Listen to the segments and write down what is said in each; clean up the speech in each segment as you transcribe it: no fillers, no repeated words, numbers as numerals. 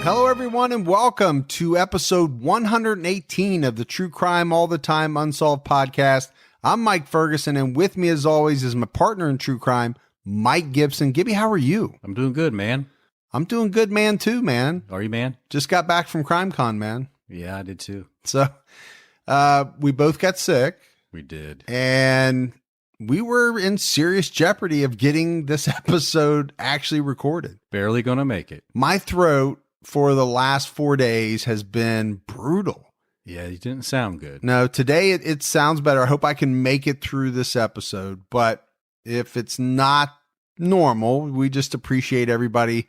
Hello, everyone, and welcome to episode 118 of the True Crime All the Time Unsolved podcast. I'm Mike Ferguson, and with me, as always, is my partner in true crime, Mike Gibson. Gibby, how are you? I'm doing good, man. I'm doing good, man, too, man. Are you, man? Just got back from CrimeCon, man. Yeah, I did too. So we both got sick. We did. And we were in serious jeopardy of getting this episode actually recorded. Barely going to make it. My throat for the last 4 days has been brutal. Yeah, it didn't sound good. No, today it sounds better. I hope I can make it through this episode. But if it's not normal, we just appreciate everybody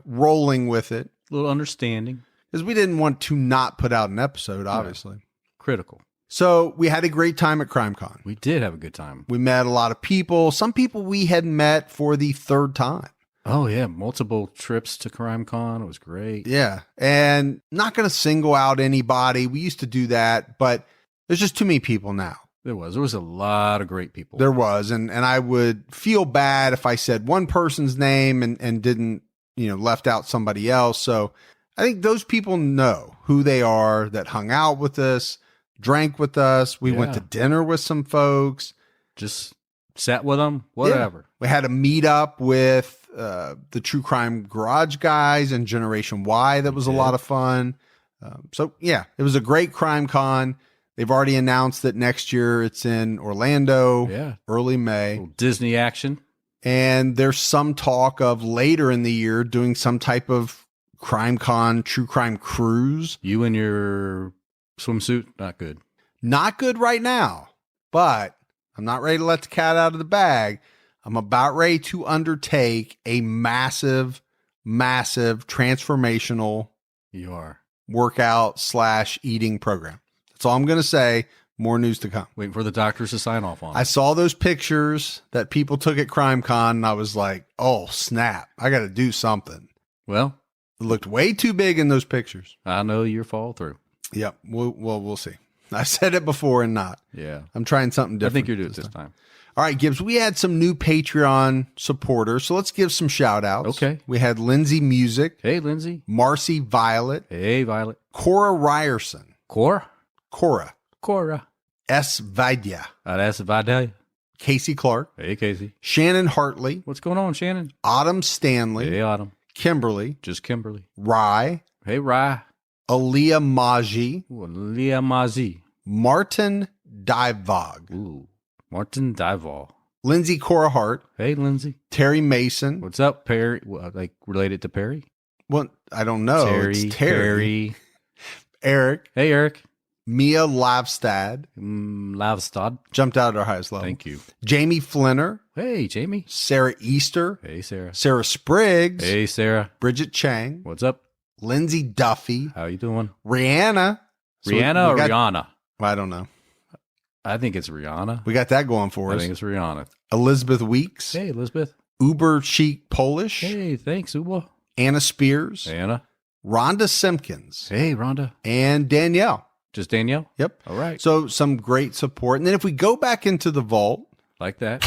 rolling with it. A little understanding. Because we didn't want to not put out an episode, obviously. Critical. So we had a great time at CrimeCon. We did have a good time. We met a lot of people. Some people we had met for the third time. Oh, yeah. Multiple trips to CrimeCon. It was great. Yeah. And not going to single out anybody. We used to do that, but there's just too many people now. There was a lot of great people. There was. And I would feel bad if I said one person's name and didn't, left out somebody else. So I think those people know who they are that hung out with us, drank with us. We went to dinner with some folks. Just sat with them, whatever. Yeah. We had a meetup with the True Crime Garage guys and Generation Y. That was a lot of fun. It was a great Crime Con. They've already announced that next year it's in Orlando, early May. Disney action. And there's some talk of later in the year doing some type of Crime Con, True Crime cruise. You and your swimsuit, not good. Not good right now, but I'm not ready to let the cat out of the bag. I'm about ready to undertake a massive transformational workout / eating program. That's all I'm going to say. More news to come. Waiting for the doctors to sign off on it. I saw those pictures that people took at CrimeCon, and I was like, oh, snap. I got to do something. Well, it looked way too big in those pictures. I know you're fall through. Yep. We'll see. I said it before and not. Yeah. I'm trying something different. I think you're doing it this time. All right, Gibbs, we had some new Patreon supporters, so let's give some shout-outs. Okay. We had Lindsay Music. Hey, Lindsay. Marcy Violet. Hey, Violet. Cora Ryerson. Cora. S. Vidya. That's Vidya. Casey Clark. Hey, Casey. Shannon Hartley. What's going on, Shannon? Autumn Stanley. Hey, Autumn. Kimberly. Just Kimberly. Rye. Hey, Rye. Aaliyah Maji. Aaliyah Maji. Martin Divog. Ooh. Martin Dival. Lindsay Cora Hart. Hey, Lindsay. Terry Mason. What's up, Perry? Like related to Perry? Well, I don't know. It's Terry. Eric. Hey, Eric. Mia Lavstad. Lavstad. Jumped out at our highest level. Thank you. Jamie Flinner. Hey, Jamie. Sarah Easter. Hey, Sarah. Sarah Spriggs. Hey, Sarah. Bridget Chang. What's up? Lindsay Duffy. How you doing? Rihanna. Rihanna or Rihanna? I don't know. I think it's Rihanna. We got that going for us. I think it's Rihanna. Elizabeth Weeks. Hey, Elizabeth. Uber Chic Polish. Hey, thanks, Uber. Anna Spears. Anna. Rhonda Simpkins. Hey, Rhonda. And Danielle. Just Danielle? Yep. All right. So some great support. And then if we go back into the vault. Like that.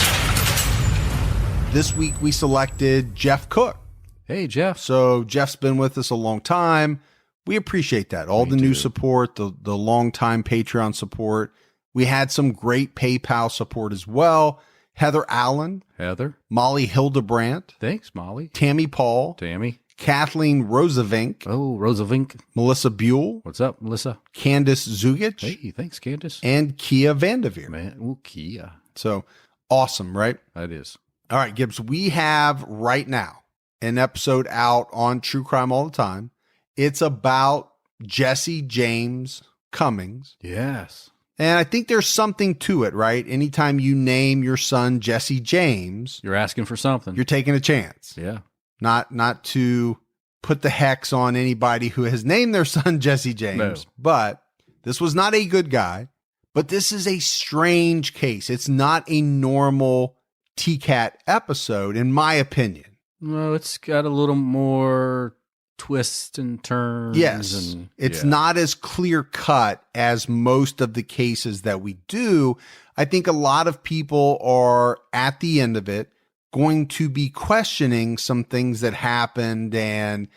This week we selected Jeff Cook. Hey, Jeff. So Jeff's been with us a long time. We appreciate that. All the new support, the long-time Patreon support. We had some great PayPal support as well. Heather Allen. Heather. Molly Hildebrandt. Thanks, Molly. Tammy Paul. Tammy. Kathleen Rosavink. Oh, Rosavink. Melissa Buell. What's up, Melissa? Candace Zugich. Hey, thanks, Candace. And Kia Vandeveer. Man, ooh, Kia. So awesome, right? That is. All right, Gibbs, we have right now an episode out on True Crime All the Time. It's about Jesse James Cummings. Yes. And I think there's something to it, right? Anytime you name your son Jesse James, you're asking for something. You're taking a chance. Yeah. Not to put the hex on anybody who has named their son Jesse James. No. But this was not a good guy. But this is a strange case. It's not a normal TCAT episode, in my opinion. No, it's got a little more twists and turns. Yes. It's not as clear cut as most of the cases that we do. I think a lot of people are at the end of it going to be questioning some things that happened. And,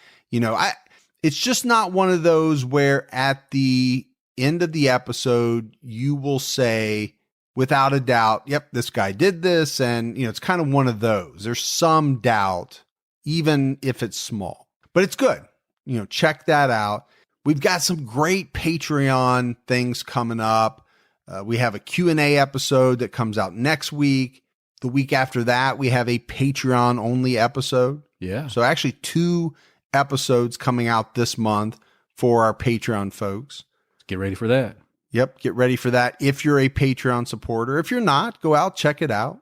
It's just not one of those where at the end of the episode, you will say, without a doubt, yep, this guy did this. And, it's kind of one of those. There's some doubt, even if it's small, but it's good. Check that out. We've got some great Patreon things coming up. We have a Q&A episode that comes out next week. The week after that, we have a Patreon only episode. Yeah. So actually 2 episodes coming out this month for our Patreon folks. Get ready for that. Yep. Get ready for that. If you're a Patreon supporter, if you're not, go out, check it out.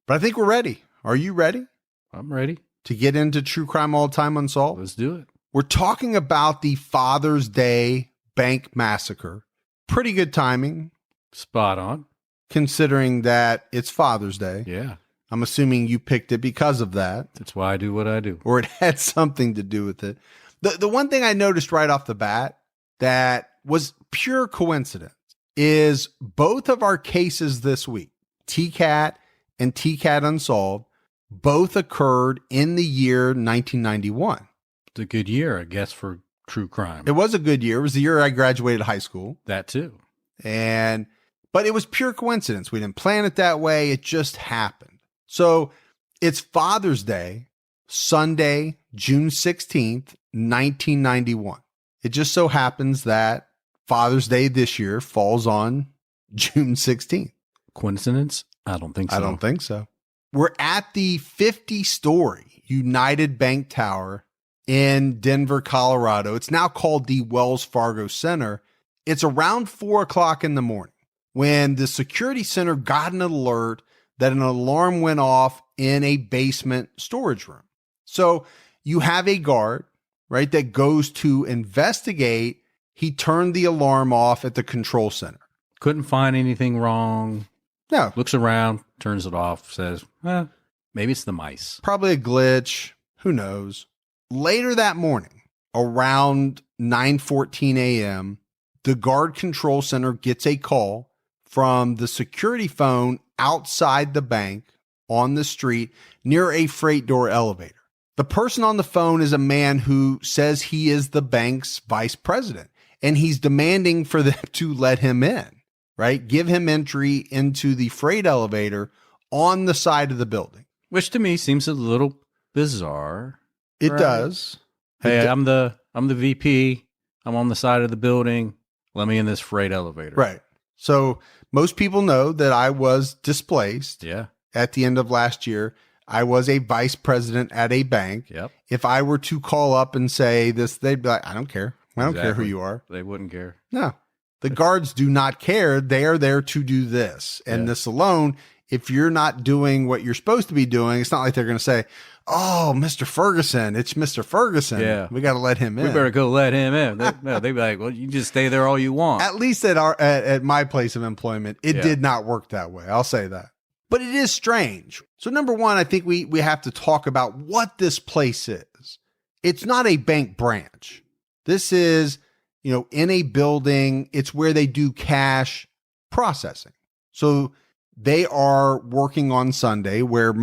But I think we're ready. Are you ready? I'm ready to get into True Crime All Time Unsolved? Let's do it. We're talking about the Father's Day bank massacre. Pretty good timing. Spot on. Considering that it's Father's Day. Yeah. I'm assuming you picked it because of that. That's why I do what I do. Or it had something to do with it. The one thing I noticed right off the bat that was pure coincidence is both of our cases this week, TCAT and TCAT Unsolved, both occurred in the year 1991. It's a good year, I guess, for true crime. It was a good year. It was the year I graduated high school. That too. But it was pure coincidence. We didn't plan it that way. It just happened. So it's Father's Day, Sunday, June 16th, 1991. It just so happens that Father's Day this year falls on June 16th. Coincidence? I don't think so. I don't think so. We're at the 50-story United Bank Tower in Denver, Colorado. It's now called the Wells Fargo Center. It's around 4 o'clock in the morning when the security center got an alert that an alarm went off in a basement storage room. So you have a guard, right, that goes to investigate. He turned the alarm off at the control center. Couldn't find anything wrong. No. Looks around, turns it off, says, maybe it's the mice. Probably a glitch. Who knows? Later that morning, around 9:14 a.m., the guard control center gets a call from the security phone outside the bank on the street near a freight door elevator. The person on the phone is a man who says he is the bank's vice president, and he's demanding for them to let him in, right? Give him entry into the freight elevator on the side of the building. Which to me seems a little bizarre. It right? does. Hey, I'm the VP. I'm on the side of the building. Let me in this freight elevator. Right. So most people know that I was displaced. Yeah. At the end of last year. I was a vice president at a bank. Yep. If I were to call up and say this, they'd be like, I don't care. I don't care who you are. They wouldn't care. No. The guards do not care. They are there to do this. And this alone, if you're not doing what you're supposed to be doing, it's not like they're going to say, oh, Mr. Ferguson, it's Mr. Ferguson. Yeah. We got to let him in. We better go let him in. They'd be like, well, you just stay there all you want. At least at my place of employment, it did not work that way. I'll say that. But it is strange. So number one, I think we have to talk about what this place is. It's not a bank branch. This is, in a building. It's where they do cash processing. So they are working on Sunday where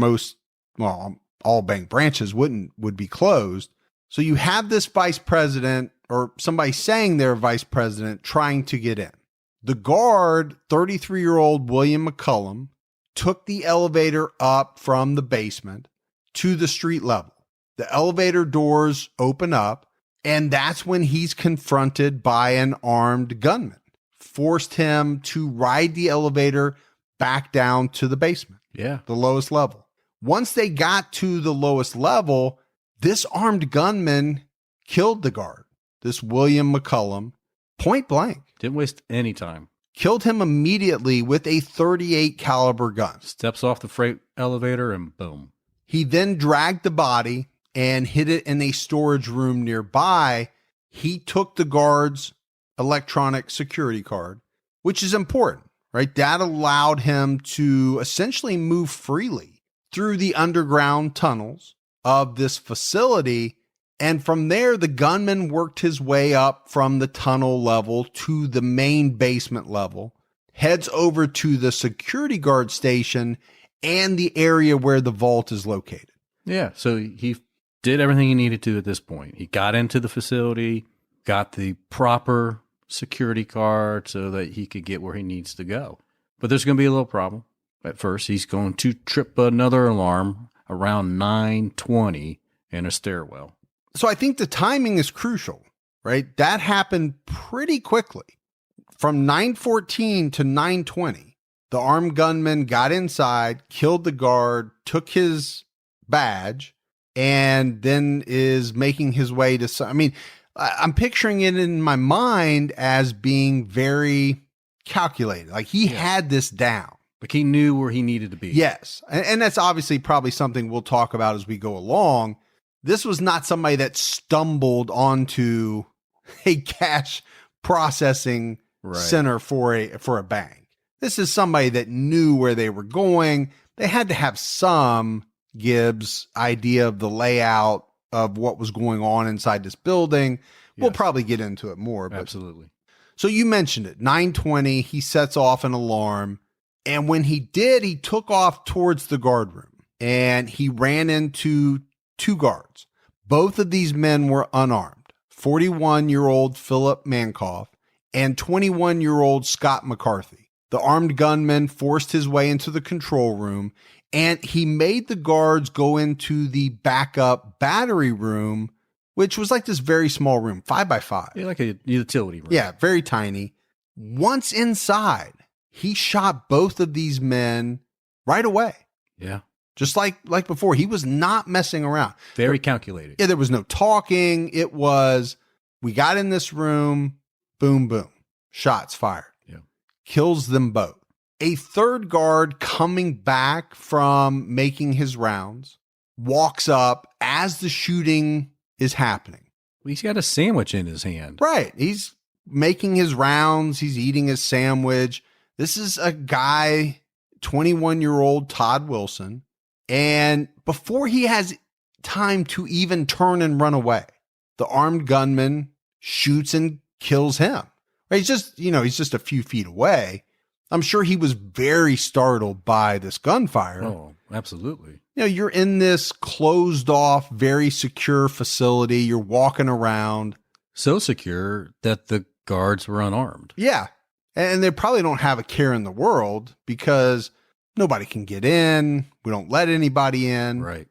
all bank branches would be closed. So you have this vice president or somebody saying they're vice president trying to get in. The guard, 33-year-old William McCullum, took the elevator up from the basement to the street level. The elevator doors open up, and that's when he's confronted by an armed gunman, forced him to ride the elevator back down to the basement, the lowest level. Once they got to the lowest level, this armed gunman killed the guard, this William McCullum, point blank. Didn't waste any time. Killed him immediately with a .38 caliber gun. Steps off the freight elevator and boom. He then dragged the body and hid it in a storage room nearby. He took the guard's electronic security card, which is important, right? That allowed him to essentially move freely through the underground tunnels of this facility. And from there, the gunman worked his way up from the tunnel level to the main basement level, heads over to the security guard station and the area where the vault is located. Yeah. So he did everything he needed to at this point. He got into the facility, got the proper security card so that he could get where he needs to go. But there's going to be a little problem. At first, he's going to trip another alarm around 9:20 in a stairwell. So I think the timing is crucial, right? That happened pretty quickly. From 9:14 to 9:20, the armed gunman got inside, killed the guard, took his badge, and then is making his way to... I mean, I'm picturing it in my mind as being very calculated. Like he had this down. Like he knew where he needed to be. Yes. And that's obviously probably something we'll talk about as we go along. This was not somebody that stumbled onto a cash processing center for a bank. This is somebody that knew where they were going. They had to have some Gibbs idea of the layout of what was going on inside this building. We'll probably get into it more. But, absolutely. So you mentioned it. 9:20, he sets off an alarm. And when he did, he took off towards the guard room and he ran into two guards. Both of these men were unarmed. 41-year-old Philip Mankoff and 21-year-old Scott McCarthy. The armed gunman forced his way into the control room and he made the guards go into the backup battery room, which was like this very small room, 5x5. Yeah, like a utility room. Yeah, very tiny. Once inside, he shot both of these men right away. Yeah. Just like before. He was not messing around. Very calculated. Yeah, there was no talking. It was, we got in this room, boom, boom. Shots fired. Yeah. Kills them both. A third guard coming back from making his rounds walks up as the shooting is happening. Well, he's got a sandwich in his hand. Right. He's making his rounds. He's eating his sandwich. This is a guy, 21-year-old Todd Wilson. And before he has time to even turn and run away, the armed gunman shoots and kills him. Right? He's just a few feet away. I'm sure he was very startled by this gunfire. Oh, absolutely. You're in this closed off, very secure facility. You're walking around. So secure that the guards were unarmed. Yeah. And they probably don't have a care in the world because nobody can get in. We don't let anybody in. Right.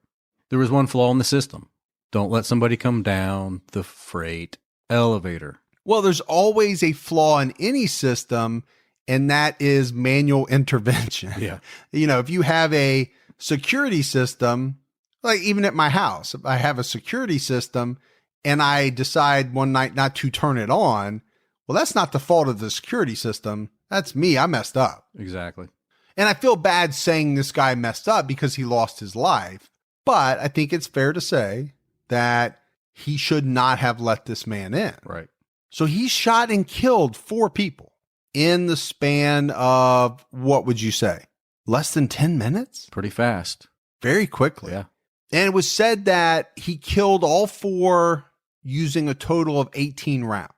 There was one flaw in the system. Don't let somebody come down the freight elevator. Well, there's always a flaw in any system, and that is manual intervention. Yeah. If you have a security system, like even at my house, if I have a security system and I decide one night not to turn it on, well, that's not the fault of the security system. That's me. I messed up. Exactly. And I feel bad saying this guy messed up because he lost his life. But I think it's fair to say that he should not have let this man in. Right. So he shot and killed 4 people in the span of, what would you say, less than 10 minutes? Pretty fast. Very quickly. Yeah. And it was said that he killed all 4 using a total of 18 rounds.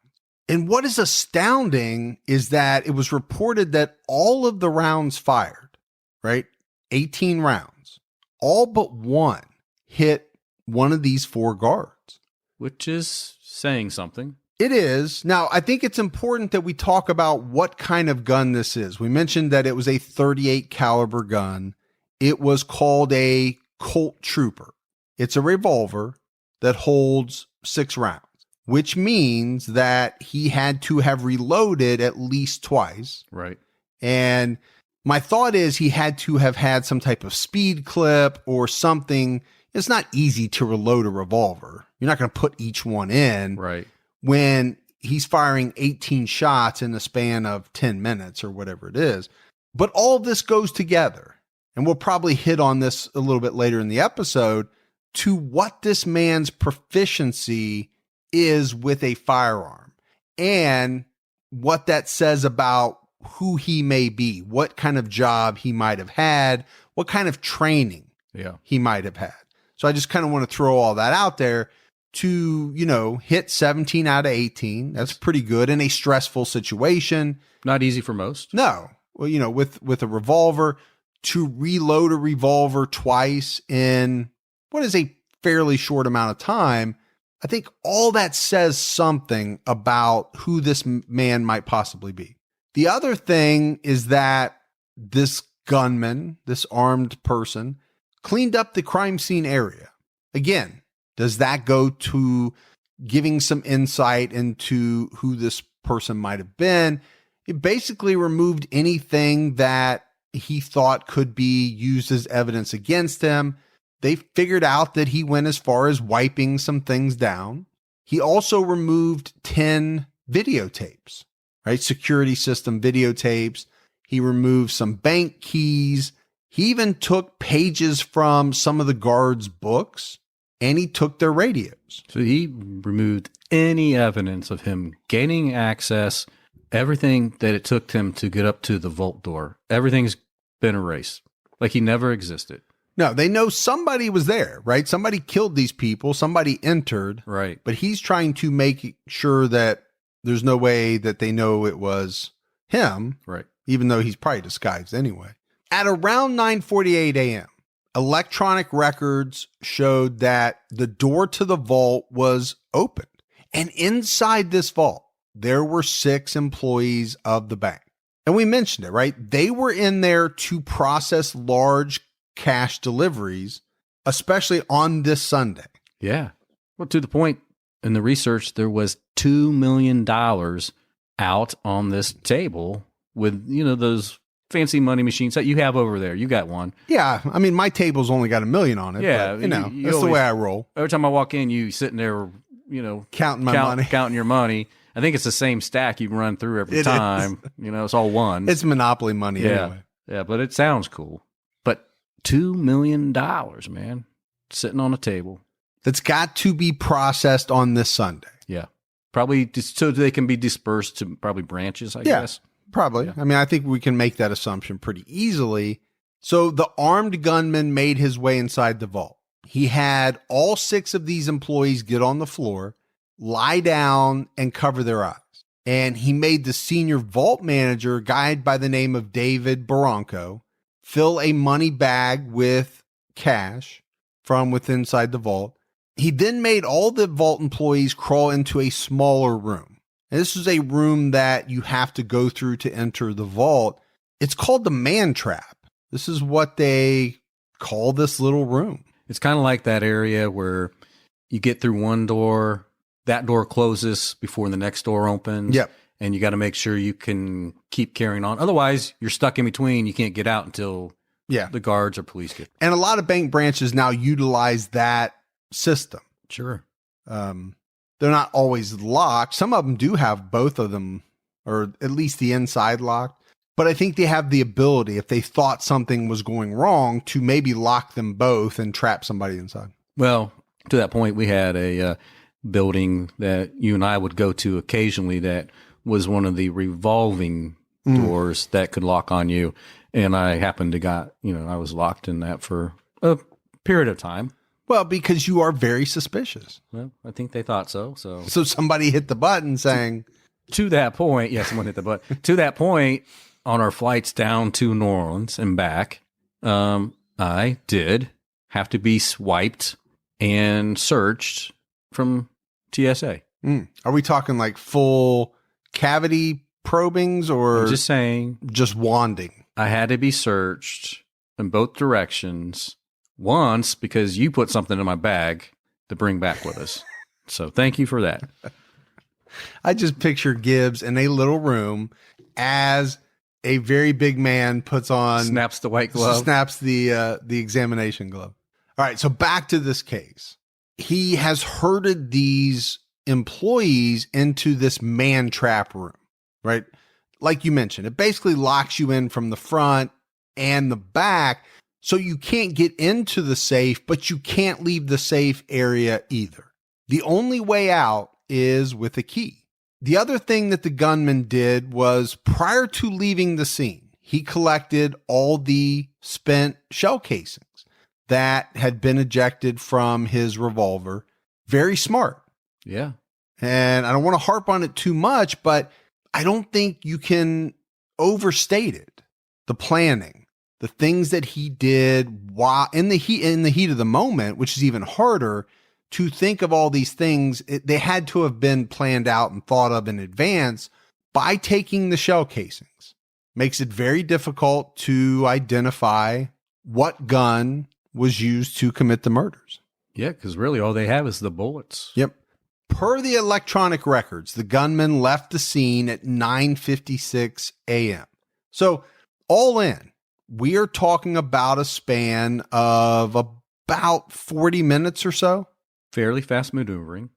And what is astounding is that it was reported that all of the rounds fired, right? 18 rounds, all but one hit one of these 4 guards. Which is saying something. It is. Now, I think it's important that we talk about what kind of gun this is. We mentioned that it was a .38 caliber gun. It was called a Colt Trooper. It's a revolver that holds 6 rounds, which means that he had to have reloaded at least twice. Right. And my thought is he had to have had some type of speed clip or something. It's not easy to reload a revolver. You're not going to put each one in. Right. When he's firing 18 shots in the span of 10 minutes or whatever it is. But all of this goes together, and we'll probably hit on this a little bit later in the episode, to what this man's proficiency is with a firearm and what that says about who he may be, what kind of job he might have had, what kind of training he might have had. So I just kind of want to throw all that out there to, hit 17 out of 18. That's pretty good in a stressful situation. Not easy for most. No. Well, with a revolver, to reload a revolver twice in what is a fairly short amount of time, I think all that says something about who this man might possibly be. The other thing is that this gunman, this armed person, cleaned up the crime scene area. Again, does that go to giving some insight into who this person might have been? It basically removed anything that he thought could be used as evidence against him. They figured out that he went as far as wiping some things down. He also removed 10 videotapes, right? Security system videotapes. He removed some bank keys. He even took pages from some of the guards' books, and he took their radios. So he removed any evidence of him gaining access, everything that it took him to get up to the vault door. Everything's been erased, like he never existed. No, they know somebody was there, right? Somebody killed these people. Somebody entered. Right. But he's trying to make sure that there's no way that they know it was him. Right. Even though he's probably disguised anyway. At around 9:48 a.m., electronic records showed that the door to the vault was opened. And inside this vault, there were 6 employees of the bank. And we mentioned it, right? They were in there to process large cash deliveries, especially on this Sunday. Yeah. Well, to the point in the research, there was $2 million out on this table with, those fancy money machines that you have over there. You got one. Yeah. I mean, my table's only got $1 million on it. Yeah. But, that's the way I roll. Every time I walk in, you sitting there, counting my money. Counting your money. I think it's the same stack you run through every time. It's all one. It's Monopoly money anyway. Yeah, but it sounds cool. But $2 million, man, sitting on a table. That's got to be processed on this Sunday. Yeah. Probably just so they can be dispersed to probably branches, I guess. Probably. Yeah. I mean, I think we can make that assumption pretty easily. So the armed gunman made his way inside the vault. He had all 6 of these employees get on the floor, lie down, and cover their eyes. And he made the senior vault manager, a guy by the name of David Barranco, fill a money bag with cash from within inside the vault. He then made all the vault employees crawl into a smaller room. And this is a room that you have to go through to enter the vault. It's called the man trap. This is what they call this little room. It's kind of like that area where you get through one door, that door closes before the next door opens. Yep. And you got to make sure you can keep carrying on. Otherwise, you're stuck in between. You can't get out until the guards or police get. And a lot of bank branches now utilize that system. Sure. They're not always locked. Some of them do have both of them, or at least the inside locked. But I think they have the ability, if they thought something was going wrong, to maybe lock them both and trap somebody inside. Well, to that point, we had a building that you and I would go to occasionally that was one of the revolving doors that could lock on you. And I happened to I was locked in that for a period of time. Well, because you are very suspicious. Well, I think they thought so. So somebody hit the button saying... To that point, someone hit the button. To that point, on our flights down to New Orleans and back, I did have to be swiped and searched from TSA. Are we talking like full cavity probings or... I'm just saying. Just wanding? I had to be searched in both directions once because you put something in my bag to bring back with us. So thank you for that. I just picture Gibbs in a little room as a very big man snaps the white glove, snaps the examination glove. All right. So back to this case. He has herded these employees into this man trap room, right? Like you mentioned, it basically locks you in from the front and the back. So you can't get into the safe, but you can't leave the safe area either. The only way out is with a key. The other thing that the gunman did was, prior to leaving the scene, he collected all the spent shell casings that had been ejected from his revolver. Very smart. Yeah. And I don't want to harp on it too much, but I don't think you can overstate it. The planning, the things that he did while in the heat of the moment, which is even harder to think of all these things. They had to have been planned out and thought of in advance by taking the shell casings. Makes it very difficult to identify what gun was used to commit the murders. Yeah, because really all they have is the bullets. Yep. Per the electronic records, the gunman left the scene at 9:56 a.m. So all in, we are talking about a span of about 40 minutes or so. Fairly fast maneuvering.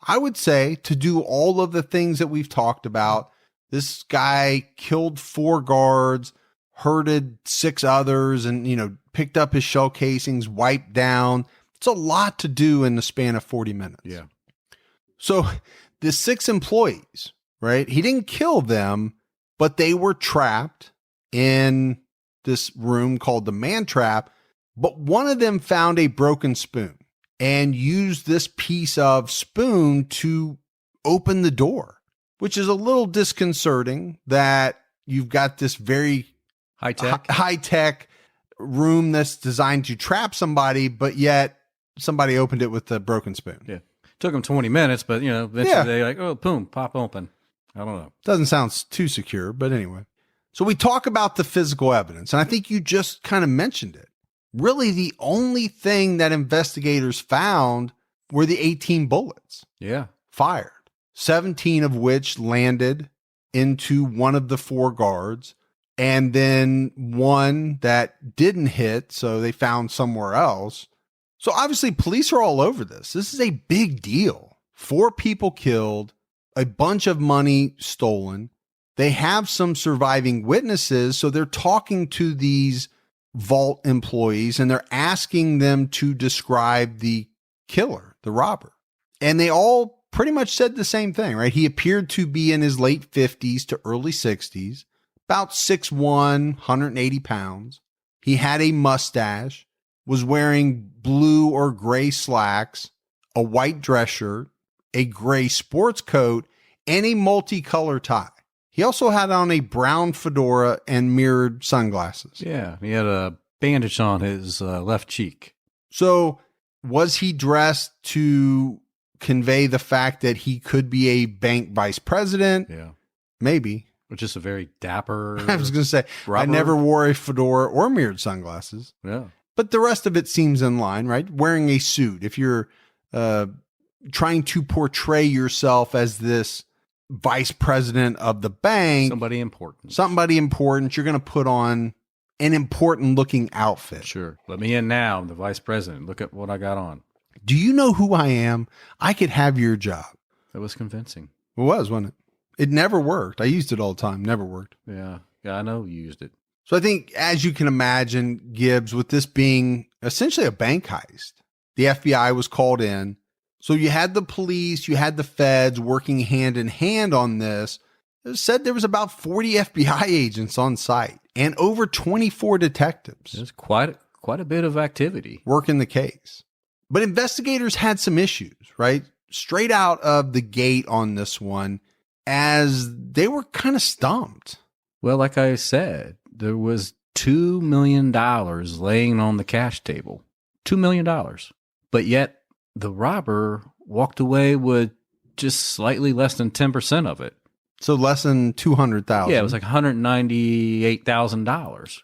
I would say to do all of the things that we've talked about. This guy killed 4 guards, hurted 6 others, and, picked up his shell casings, wiped down. It's a lot to do in the span of 40 minutes. Yeah. So the 6 employees, right? He didn't kill them, but they were trapped in this room called the man trap. But one of them found a broken spoon and used this piece of spoon to open the door, which is a little disconcerting that you've got this very high-tech room that's designed to trap somebody, but yet somebody opened it with a broken spoon. Yeah. Took them 20 minutes, but, eventually they like, oh, boom, pop open. I don't know. Doesn't sound too secure, but anyway. So we talk about the physical evidence, and I think you just kind of mentioned it. Really, the only thing that investigators found were the 18 bullets. Yeah. Fired, 17 of which landed into one of the 4 guards, and then one that didn't hit, so they found somewhere else. So obviously police are all over this. This is a big deal. 4 people killed, a bunch of money stolen. They have some surviving witnesses, so they're talking to these vault employees and they're asking them to describe the killer, the robber. And they all pretty much said the same thing, right? He appeared to be in his late 50s to early 60s, about 6'1", 180 pounds. He had a mustache, was wearing blue or gray slacks, a white dress shirt, a gray sports coat, and a multicolor tie. He also had on a brown fedora and mirrored sunglasses. Yeah, he had a bandage on his left cheek. So was he dressed to convey the fact that he could be a bank vice president? Yeah. Maybe. Which is a very dapper. I was going to say, robber. I never wore a fedora or mirrored sunglasses. Yeah. But the rest of it seems in line, right? Wearing a suit. If you're trying to portray yourself as this vice president of the bank, somebody important, you're going to put on an important looking outfit. Sure. Let me in now. I'm the vice president. Look at what I got on. Do you know who I am? I could have your job. That was convincing. It was, wasn't it? It never worked. I used it all the time. Never worked. Yeah. Yeah, I know you used it. So I think, as you can imagine, Gibbs, with this being essentially a bank heist, the FBI was called in. So you had the police, you had the feds working hand in hand on this. It said there was about 40 FBI agents on site and over 24 detectives. There's quite a bit of activity working the case. But investigators had some issues, right? Straight out of the gate on this one, as they were kind of stumped. Well, like I said, there was $2 million laying on the cash table. $2 million. But yet the robber walked away with just slightly less than 10% of it. So less than $200,000. Yeah, it was like $198,000.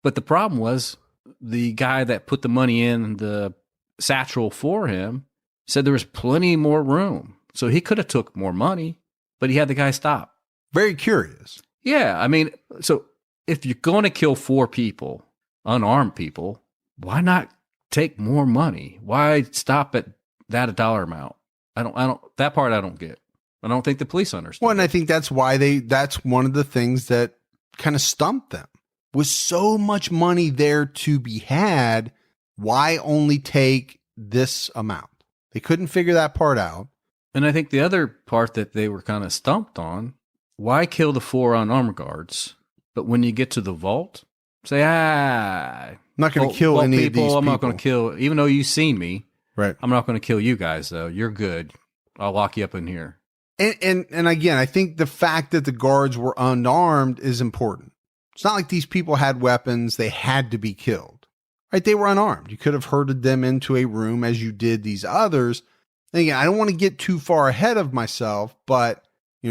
But the problem was the guy that put the money in the satchel for him said there was plenty more room. So he could have took more money, but he had the guy stop. Very curious. Yeah, I mean, so if you're going to kill 4 people, unarmed people, why not take more money? Why stop at that dollar amount? I don't that part I don't get. I don't think the police understand. Well, and I think that's why that's one of the things that kind of stumped them. With so much money there to be had, why only take this amount? They couldn't figure that part out. And I think the other part that they were kind of stumped on, why kill the 4 unarmed guards? But when you get to the vault, say, I'm not going to kill any of these people. I'm not going to kill, even though you've seen me. Right. I'm not going to kill you guys, though. You're good. I'll lock you up in here. And again, I think the fact that the guards were unarmed is important. It's not like these people had weapons. They had to be killed, right? They were unarmed. You could have herded them into a room as you did these others. And again, I don't want to get too far ahead of myself, but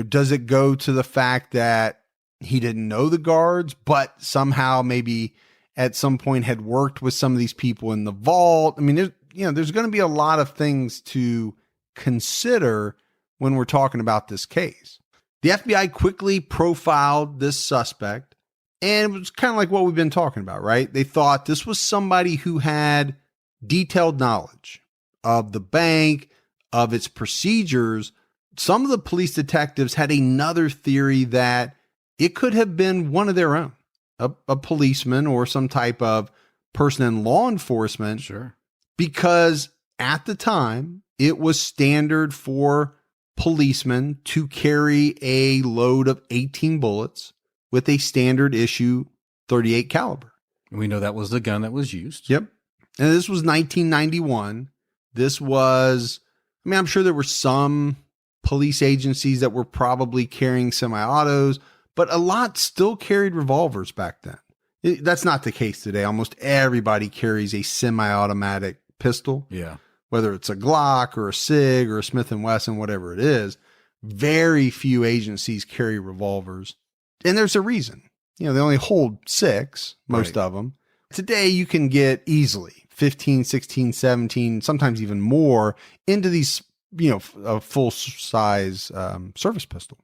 does it go to the fact that he didn't know the guards, but somehow maybe at some point had worked with some of these people in the vault? I mean, there's going to be a lot of things to consider when we're talking about this case. The FBI quickly profiled this suspect, and it was kind of like what we've been talking about, right? They thought this was somebody who had detailed knowledge of the bank, of its procedures. Some of the police detectives had another theory that it could have been one of their own, a policeman or some type of person in law enforcement. Sure. Because at the time, it was standard for policemen to carry a load of 18 bullets with a standard issue 38 caliber. And we know that was the gun that was used. Yep. And this was 1991. This was, I'm sure there were some police agencies that were probably carrying semi-autos, but a lot still carried revolvers back then. That's not the case today. Almost everybody carries a semi-automatic pistol. Yeah. Whether it's a Glock or a SIG or a Smith & Wesson, whatever it is. Very few agencies carry revolvers. And there's a reason. They only hold 6, most of them. Today, you can get easily 15, 16, 17, sometimes even more into these, a full-size service pistol.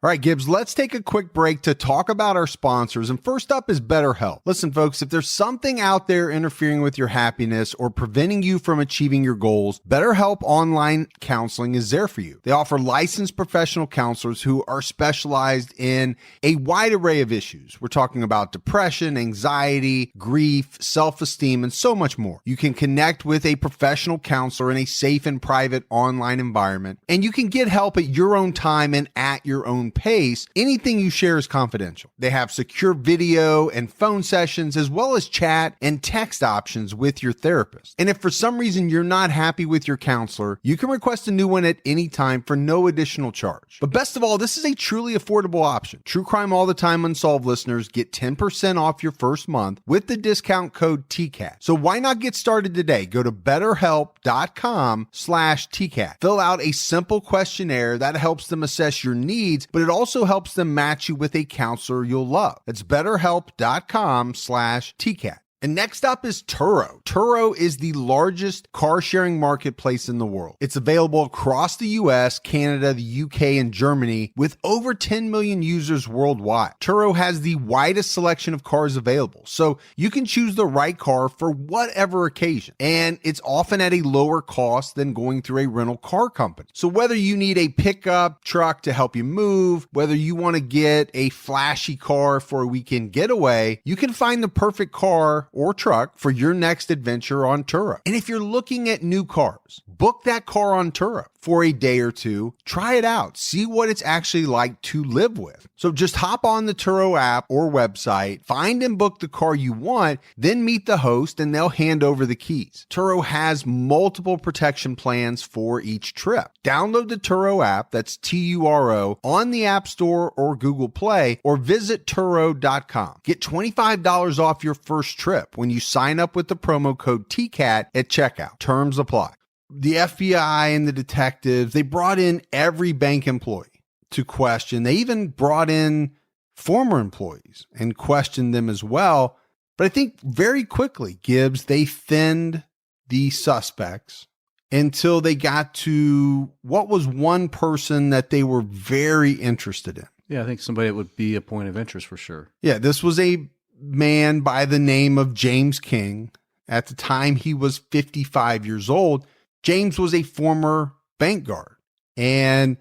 All right, Gibbs, let's take a quick break to talk about our sponsors. And first up is BetterHelp. Listen, folks, if there's something out there interfering with your happiness or preventing you from achieving your goals, BetterHelp Online Counseling is there for you. They offer licensed professional counselors who are specialized in a wide array of issues. We're talking about depression, anxiety, grief, self-esteem, and so much more. You can connect with a professional counselor in a safe and private online environment, and you can get help at your own time and at your own pace. Anything you share is confidential. They have secure video and phone sessions, as well as chat and text options with your therapist. And if for some reason you're not happy with your counselor, you can request a new one at any time for no additional charge. But best of all, this is a truly affordable option. True Crime All the Time Unsolved listeners get 10% off your first month with the discount code TCAT. So why not get started today? Go to betterhelp.com/TCAT. Fill out a simple questionnaire that helps them assess your needs, but it also helps them match you with a counselor you'll love. That's betterhelp.com/TCAT. And next up is Turo. Turo is the largest car sharing marketplace in the world. It's available across the US, Canada, the UK, and Germany with over 10 million users worldwide. Turo has the widest selection of cars available, so you can choose the right car for whatever occasion. And it's often at a lower cost than going through a rental car company. So whether you need a pickup truck to help you move, whether you want to get a flashy car for a weekend getaway, you can find the perfect car or truck for your next adventure on Turo. And if you're looking at new cars, book that car on Turo for a day or two. Try it out. See what it's actually like to live with. So just hop on the Turo app or website, find and book the car you want, then meet the host and they'll hand over the keys. Turo has multiple protection plans for each trip. Download the Turo app, that's Turo, on the App Store or Google Play, or visit Turo.com. Get $25 off your first trip when you sign up with the promo code TCAT at checkout. Terms apply. The FBI and the detectives, they brought in every bank employee to question. They even brought in former employees and questioned them as well. But I think very quickly, Gibbs, they thinned the suspects until they got to what was one person that they were very interested in. Yeah, I think somebody that would be a point of interest for sure. Yeah, this was a man by the name of James King. At the time, he was 55 years old. James was a former bank guard. And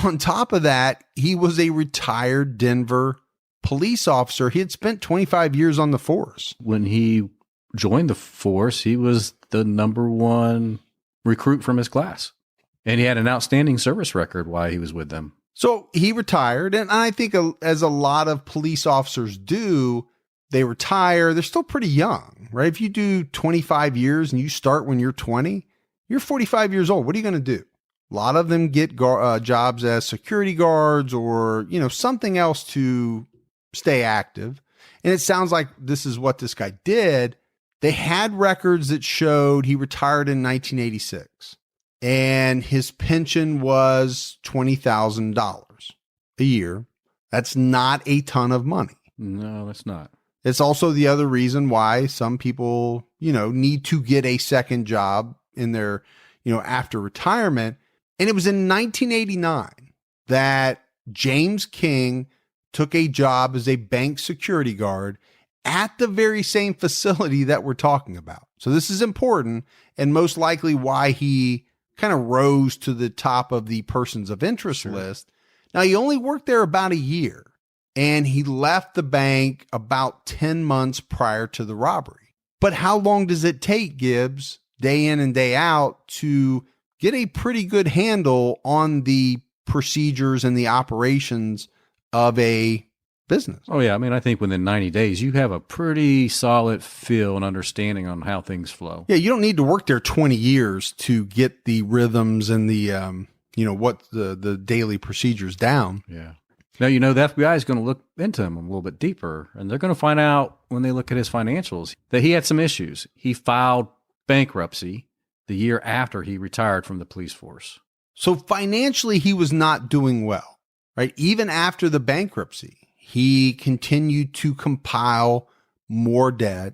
on top of that, he was a retired Denver police officer. He had spent 25 years on the force. When he joined the force, he was the number one recruit from his class. And he had an outstanding service record while he was with them. So he retired. And I think as a lot of police officers do, they retire. They're still pretty young, right? If you do 25 years and you start when you're 20, you're 45 years old. What are you going to do? A lot of them get jobs as security guards or, something else to stay active. and it sounds like this is what this guy did. They had records that showed he retired in 1986 and his pension was $20,000 a year. That's not a ton of money. No, that's not. It's also the other reason why some people, need to get a second job in their, after retirement. And it was in 1989 that James King took a job as a bank security guard at the very same facility that we're talking about. So this is important and most likely why he kind of rose to the top of the persons of interest list. Now, he only worked there about a year and he left the bank about 10 months prior to the robbery. But how long does it take, Gibbs, day in and day out, to get a pretty good handle on the procedures and the operations of a business? Oh, yeah. I mean, I think within 90 days, you have a pretty solid feel and understanding on how things flow. Yeah, you don't need to work there 20 years to get the rhythms and the, what the daily procedures down. Yeah. Now, the FBI is going to look into him a little bit deeper, and they're going to find out when they look at his financials that he had some issues. He filed bankruptcy the year after he retired from the police force. So financially, he was not doing well, right? Even after the bankruptcy, he continued to compile more debt.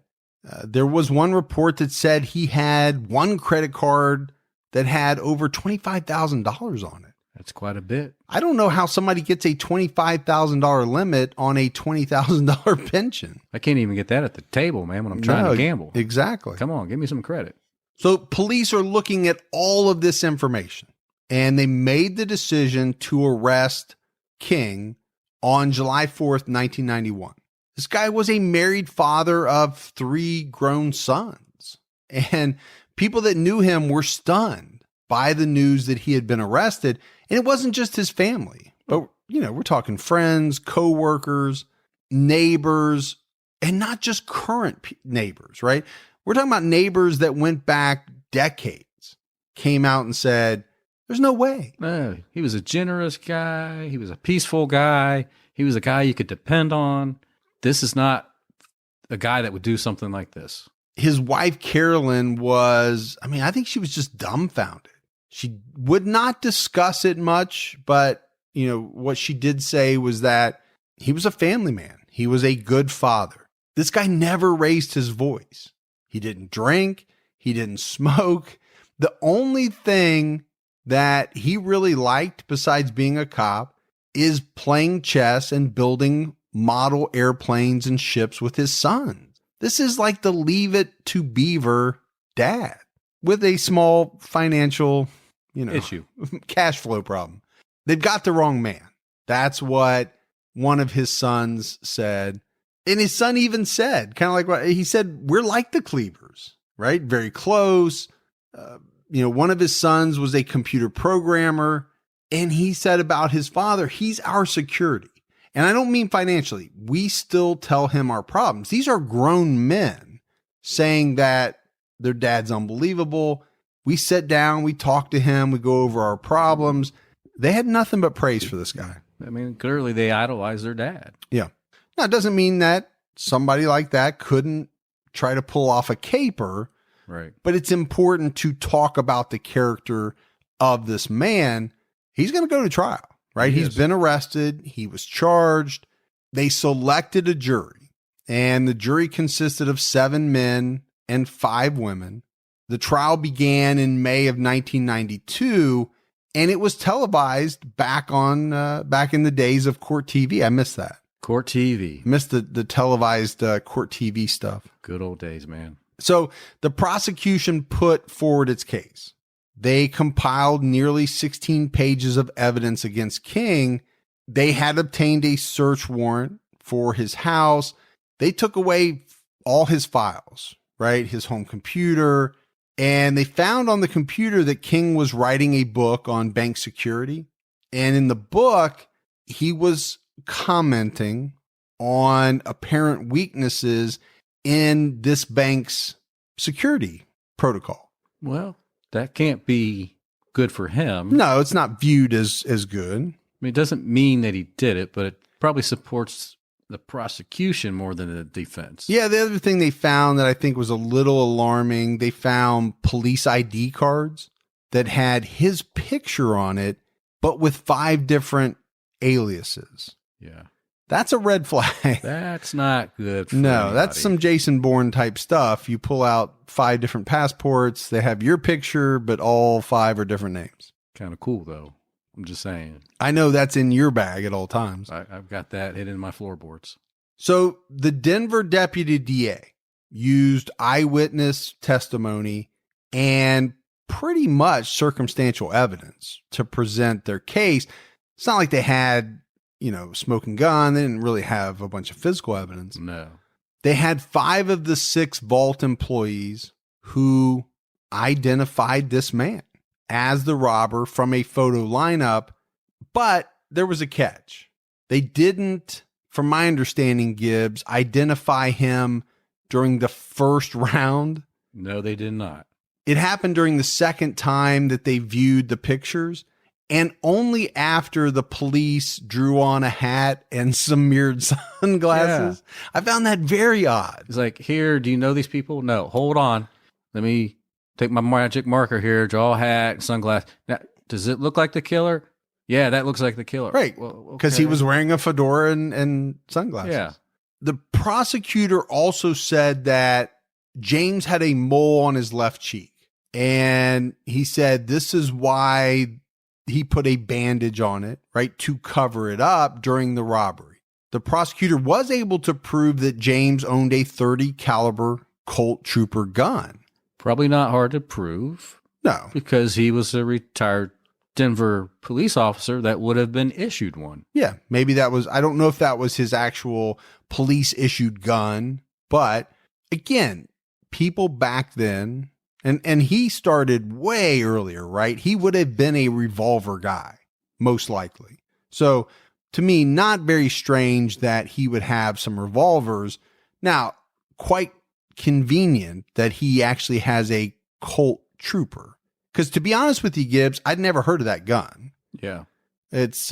There was one report that said he had one credit card that had over $25,000 on it. That's quite a bit. I don't know how somebody gets a $25,000 limit on a $20,000 pension. I can't even get that at the table, man, when I'm trying to gamble. Exactly. Come on, give me some credit. So police are looking at all of this information, and they made the decision to arrest King on July 4th, 1991. This guy was a married father of 3 grown sons, and people that knew him were stunned by the news that he had been arrested. And it wasn't just his family, but, we're talking friends, coworkers, neighbors, and not just current neighbors, right? We're talking about neighbors that went back decades, came out and said, there's no way. No, he was a generous guy. He was a peaceful guy. He was a guy you could depend on. This is not a guy that would do something like this. His wife, Carolyn, I think she was just dumbfounded. She would not discuss it much, but, what she did say was that he was a family man. He was a good father. This guy never raised his voice. He didn't drink. He didn't smoke. The only thing that he really liked besides being a cop is playing chess and building model airplanes and ships with his sons. This is like the Leave It to Beaver dad with a small financial, issue, cash flow problem. They've got the wrong man. That's what one of his sons said. And his son even said, kind of like what he said, we're like the Cleavers, right? Very close. One of his sons was a computer programmer, and he said about his father, he's our security. And I don't mean financially. We still tell him our problems. These are grown men saying that their dad's unbelievable. We sit down, we talk to him, we go over our problems. They had nothing but praise for this guy. I mean, clearly they idolize their dad. Yeah. Now, it doesn't mean that somebody like that couldn't try to pull off a caper. Right. But it's important to talk about the character of this man. He's going to go to trial, right? He's been arrested. He was charged. They selected a jury, and the jury consisted of 7 men and 5 women. The trial began in May of 1992, and it was televised back in the days of court TV. I missed that. Court TV. Missed the televised court TV stuff. Good old days, man. So the prosecution put forward its case. They compiled nearly 16 pages of evidence against King. They had obtained a search warrant for his house. They took away all his files, right? His home computer. And they found on the computer that King was writing a book on bank security. And in the book, he was commenting on apparent weaknesses in this bank's security protocol. Well, that can't be good for him. No, it's not viewed as good. I mean, it doesn't mean that he did it, but it probably supports the prosecution more than the defense. Yeah, the other thing they found that I think was a little alarming, they found police ID cards that had his picture on it, but with 5 different aliases. Yeah. That's a red flag. That's not good for No, anybody. that's some Jason Bourne type stuff. You pull out 5 different passports, they have your picture, but all 5 are different names. Kind of cool, though. I'm just saying. I know that's in your bag at all times. I've got that hidden in my floorboards. So the Denver deputy DA used eyewitness testimony and pretty much circumstantial evidence to present their case. It's not like they had, smoking gun. They didn't really have a bunch of physical evidence. No. They had 5 of the 6 vault employees who identified this man as the robber from a photo lineup, but there was a catch. They didn't, from my understanding, Gibbs, identify him during the first round. No, they did not. It happened during the second time that they viewed the pictures, and only after the police drew on a hat and some mirrored sunglasses. Yeah. I found that very odd. It's like, here, do you know these people? No, hold on. Let me take my magic marker here, draw a hat, sunglasses. Now, does it look like the killer? Yeah, that looks like the killer. Right, because he was wearing a fedora and sunglasses. Yeah. The prosecutor also said that James had a mole on his left cheek. And he said this is why he put a bandage on it, right, to cover it up during the robbery. The prosecutor was able to prove that James owned a .30 caliber Colt Trooper gun. Probably not hard to prove. No. Because he was a retired Denver police officer that would have been issued one. Yeah, maybe that was, I don't know if that was his actual police issued gun, but again, people back then, and he started way earlier, right? He would have been a revolver guy, most likely. So to me, not very strange that he would have some revolvers. Now, quite convenient that he actually has a Colt Trooper. Because to be honest with you, Gibbs, I'd never heard of that gun. Yeah. It's,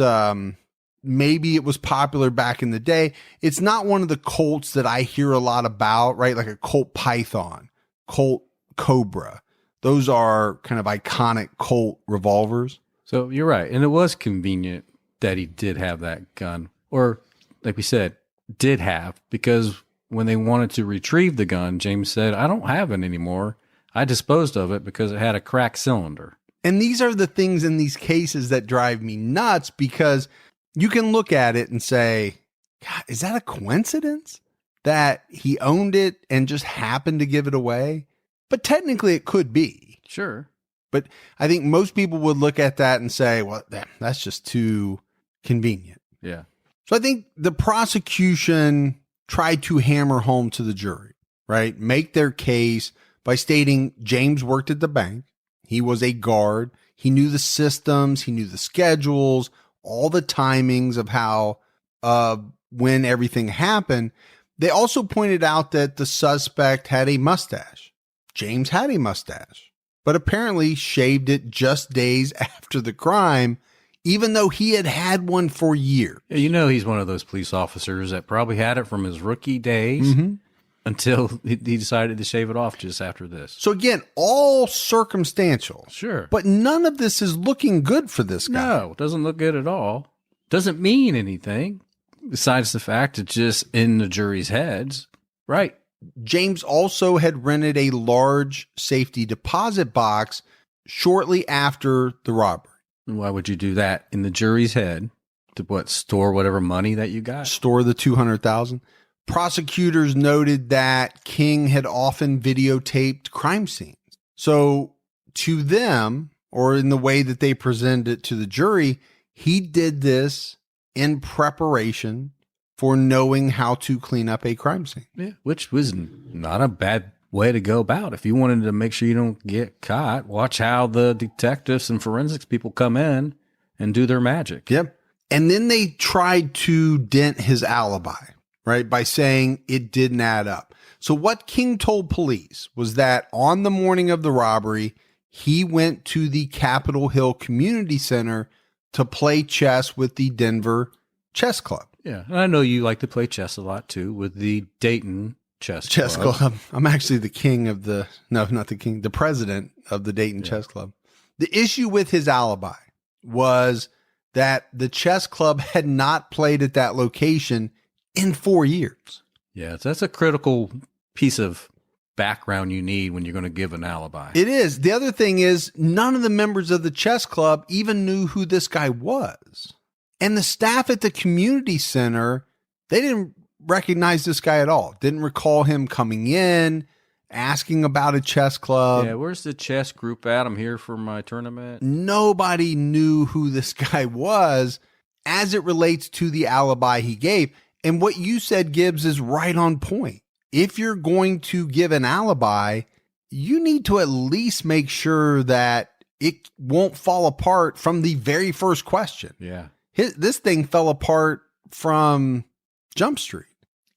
maybe it was popular back in the day. It's not one of the Colts that I hear a lot about, right? Like a Colt Python, Colt Cobra. Those are kind of iconic Colt revolvers. So you're right. And it was convenient that he did have that gun. Or, like we said, did have, because when they wanted to retrieve the gun, James said, I don't have it anymore. I disposed of it because it had a cracked cylinder. And these are the things in these cases that drive me nuts, because you can look at it and say, God, is that a coincidence that he owned it and just happened to give it away? But technically it could be. Sure. But I think most people would look at that and say, well, that's just too convenient. Yeah. So I think the prosecution tried to hammer home to the jury, right? Make their case by stating James worked at the bank. He was a guard. He knew the systems. He knew the schedules, all the timings of how, when everything happened. They also pointed out that the suspect had a mustache. James had a mustache, but apparently shaved it just days after the crime, even though he had had one for years. Yeah, you know, he's one of those police officers that probably had it from his rookie days until he decided to shave it off just after this. So again, all circumstantial. Sure. But none of this is looking good for this guy. No, it doesn't look good at all. Doesn't mean anything besides the fact it's just in the jury's heads. Right. James also had rented a large safety deposit box shortly after the robbery. Why would you do that in the jury's head? To store whatever money that you got? Store the $200,000. Prosecutors noted that King had often videotaped crime scenes. So to them, or in the way that they presented it to the jury, he did this in preparation for knowing how to clean up a crime scene. Yeah, which was not a bad way to go about. If you wanted to make sure you don't get caught, watch how the detectives and forensics people come in and do their magic. Yep. And then they tried to dent his alibi, right, by saying it didn't add up. So what King told police was that on the morning of the robbery, he went to the Capitol Hill Community Center to play chess with the Denver Chess Club. Yeah. And I know you like to play chess a lot too with the Dayton Chess Club. I'm actually the king of the, no, not the king, the president of the Dayton Chess Club. The issue with his alibi was that the chess club had not played at that location in 4 years. Yeah, so that's a critical piece of background you need when you're going to give an alibi. It is. The other thing is none of the members of the chess club even knew who this guy was. And the staff at the community center, they didn't recognize this guy at all. Didn't recall him coming in, asking about a chess club. Yeah, where's the chess group at? I'm here for my tournament. Nobody knew who this guy was as it relates to the alibi he gave. And what you said, Gibbs, is right on point. If you're going to give an alibi, you need to at least make sure that it won't fall apart from the very first question. Yeah. This thing fell apart from Jump Street.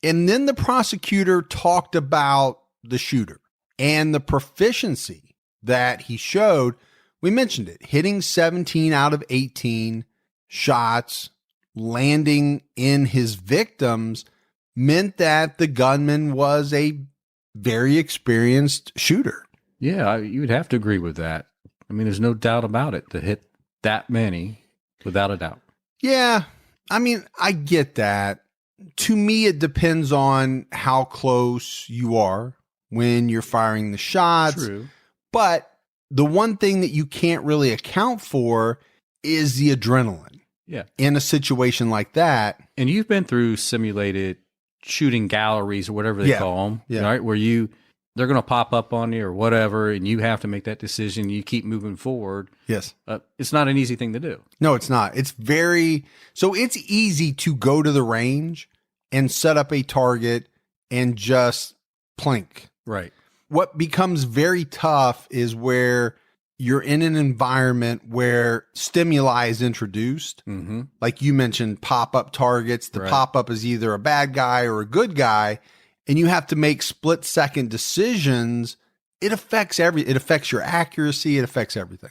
And then the prosecutor talked about the shooter and the proficiency that he showed. We mentioned it, hitting 17 out of 18 shots, landing in his victims, meant that the gunman was a very experienced shooter. Yeah, you would have to agree with that. I mean, there's no doubt about it to hit that many, without a doubt. Yeah, I mean, I get that. To me, it depends on how close you are when you're firing the shots. True. But the one thing that you can't really account for is the adrenaline. Yeah. In a situation like that. And you've been through simulated shooting galleries or whatever they call them, right? Where they're going to pop up on you or whatever, and you have to make that decision. You keep moving forward. Yes. It's not an easy thing to do. No, it's not. It's easy to go to the range and set up a target and just plink. Right. What becomes very tough is where you're in an environment where stimuli is introduced. Mm-hmm. Like you mentioned, pop-up targets. The pop-up is either a bad guy or a good guy, and you have to make split-second decisions. It affects it affects your accuracy. It affects everything.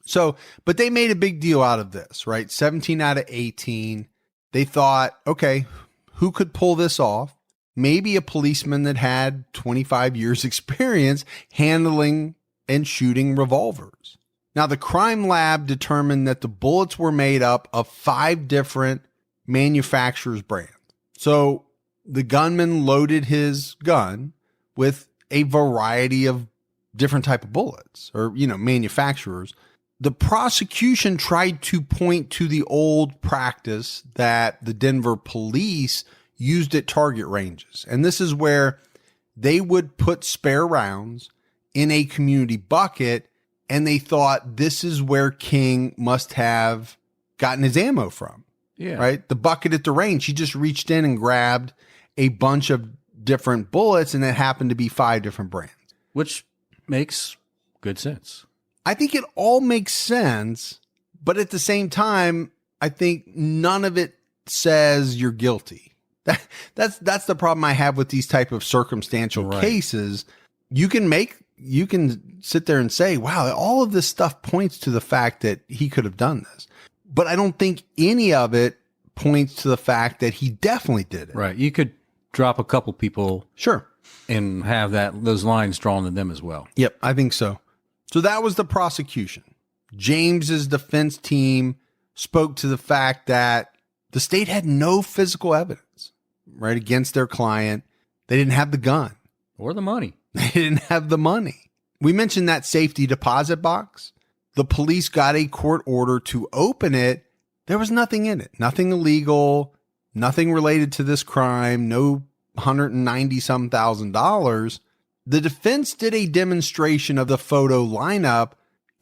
So, but they made a big deal out of this, right? 17 out of 18. They thought, okay, who could pull this off? Maybe a policeman that had 25 years experience handling and shooting revolvers. Now, the crime lab determined that the bullets were made up of 5 different manufacturers' brands. So the gunman loaded his gun with a variety of different type of bullets or, manufacturers. The prosecution tried to point to the old practice that the Denver police used at target ranges. And this is where they would put spare rounds in a community bucket, and they thought this is where King must have gotten his ammo from. Yeah. Right? The bucket at the range, he just reached in and grabbed a bunch of different bullets, and it happened to be 5 different brands. Which makes good sense. I think it all makes sense, but at the same time, I think none of it says you're guilty. That's the problem I have with these type of circumstantial cases. You can sit there and say, wow, all of this stuff points to the fact that he could have done this. But I don't think any of it points to the fact that he definitely did it. Right. You could drop a couple people. Sure. And have those lines drawn to them as well. Yep, I think so. So that was the prosecution. James's defense team spoke to the fact that the state had no physical evidence, right, against their client. They didn't have the gun. Or the money. They didn't have the money. We mentioned that safety deposit box. The police got a court order to open it. There was nothing in it. Nothing illegal. Nothing related to this crime. No $190-some thousand. The defense did a demonstration of the photo lineup,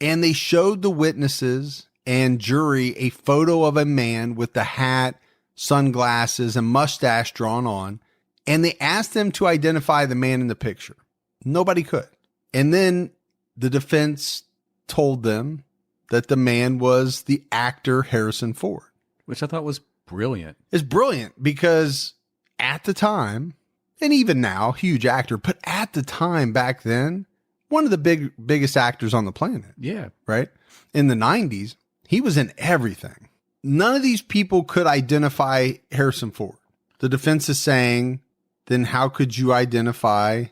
and they showed the witnesses and jury a photo of a man with the hat, sunglasses, and mustache drawn on, and they asked them to identify the man in the picture. Nobody could. And then the defense told them that the man was the actor Harrison Ford. Which I thought was brilliant. It's brilliant because at the time, and even now, huge actor, but at the time back then, one of the biggest actors on the planet. Yeah. Right? In the 90s, he was in everything. none of these people could identify Harrison Ford. The defense is saying, then how could you identify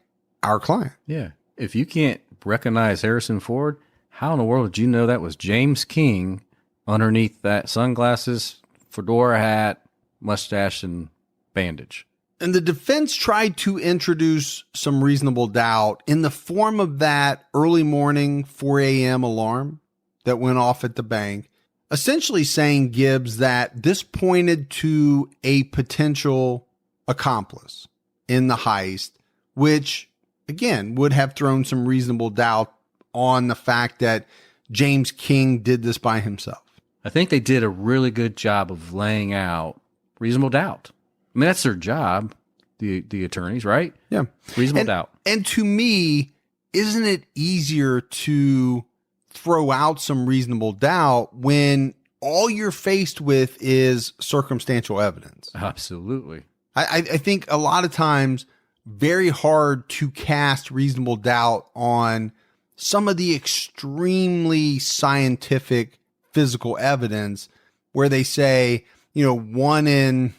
our client? Yeah. If you can't recognize Harrison Ford, how in the world did you know that was James King underneath that sunglasses, fedora hat, mustache, and bandage? And the defense tried to introduce some reasonable doubt in the form of that early morning 4 a.m. alarm that went off at the bank, essentially saying, Gibbs, that this pointed to a potential accomplice in the heist, which, again, would have thrown some reasonable doubt on the fact that James King did this by himself. I think they did a really good job of laying out reasonable doubt. I mean, that's their job, the attorneys, right? Yeah. Reasonable doubt. And to me, isn't it easier to throw out some reasonable doubt when all you're faced with is circumstantial evidence? Absolutely. I think a lot of times very hard to cast reasonable doubt on some of the extremely scientific physical evidence where they say, 1 in,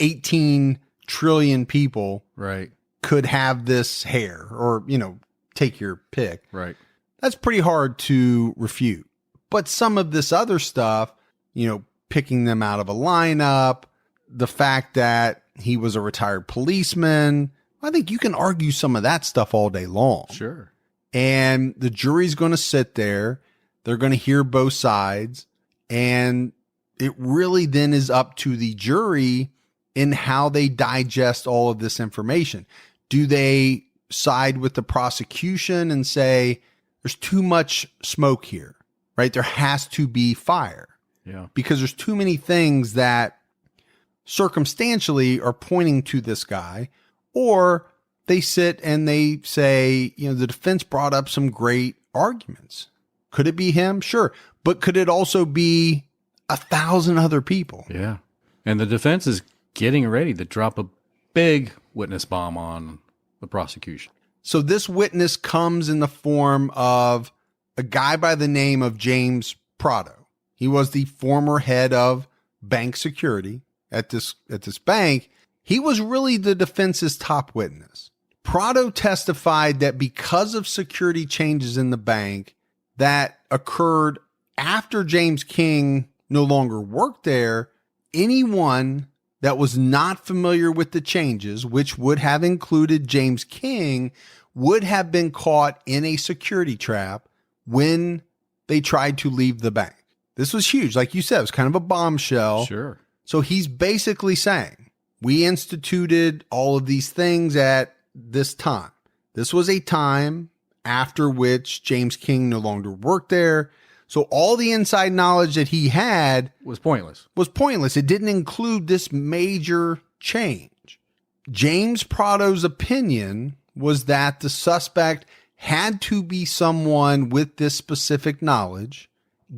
18 trillion people right could have this hair, or, take your pick. Right. That's pretty hard to refute. But some of this other stuff, picking them out of a lineup, the fact that he was a retired policeman, I think you can argue some of that stuff all day long. Sure. And the jury's going to sit there. They're going to hear both sides. And it really then is up to the jury in how they digest all of this information. Do they side with the prosecution and say, there's too much smoke here, right? There has to be fire. Yeah. Because there's too many things that circumstantially are pointing to this guy. Or they sit and they say, the defense brought up some great arguments. Could it be him? Sure. But could it also be 1,000 other people? Yeah. And the defense is getting ready to drop a big witness bomb on the prosecution. So this witness comes in the form of a guy by the name of James Prado. He was the former head of bank security at this bank. He was really the defense's top witness. Prado testified that because of security changes in the bank that occurred after James King no longer worked there, anyone that was not familiar with the changes, which would have included James King, would have been caught in a security trap when they tried to leave the bank. This was huge. Like you said, it was kind of a bombshell. Sure. So he's basically saying, we instituted all of these things at this time. This was a time after which James King no longer worked there. So all the inside knowledge that he had was pointless. It didn't include this major change. James Prado's opinion was that the suspect had to be someone with this specific knowledge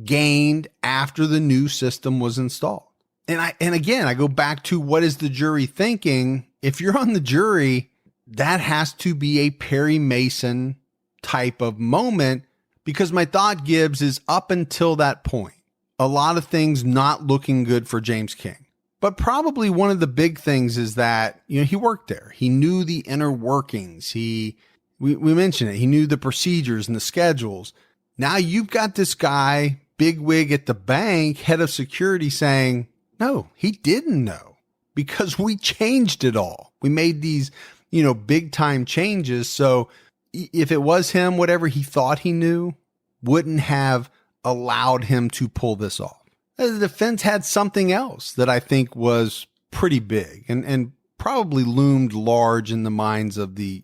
gained after the new system was installed. And again, I go back to, what is the jury thinking? If you're on the jury, that has to be a Perry Mason type of moment, because my thought, Gibbs, is up until that point, a lot of things not looking good for James King. But probably one of the big things is that, he worked there. He knew the inner workings. We mentioned it. He knew the procedures and the schedules. Now you've got this guy, bigwig at the bank, head of security, saying, no, he didn't know, because we changed it all. We made these, big time changes. So if it was him, whatever he thought he knew wouldn't have allowed him to pull this off. The defense had something else that I think was pretty big and probably loomed large in the minds of the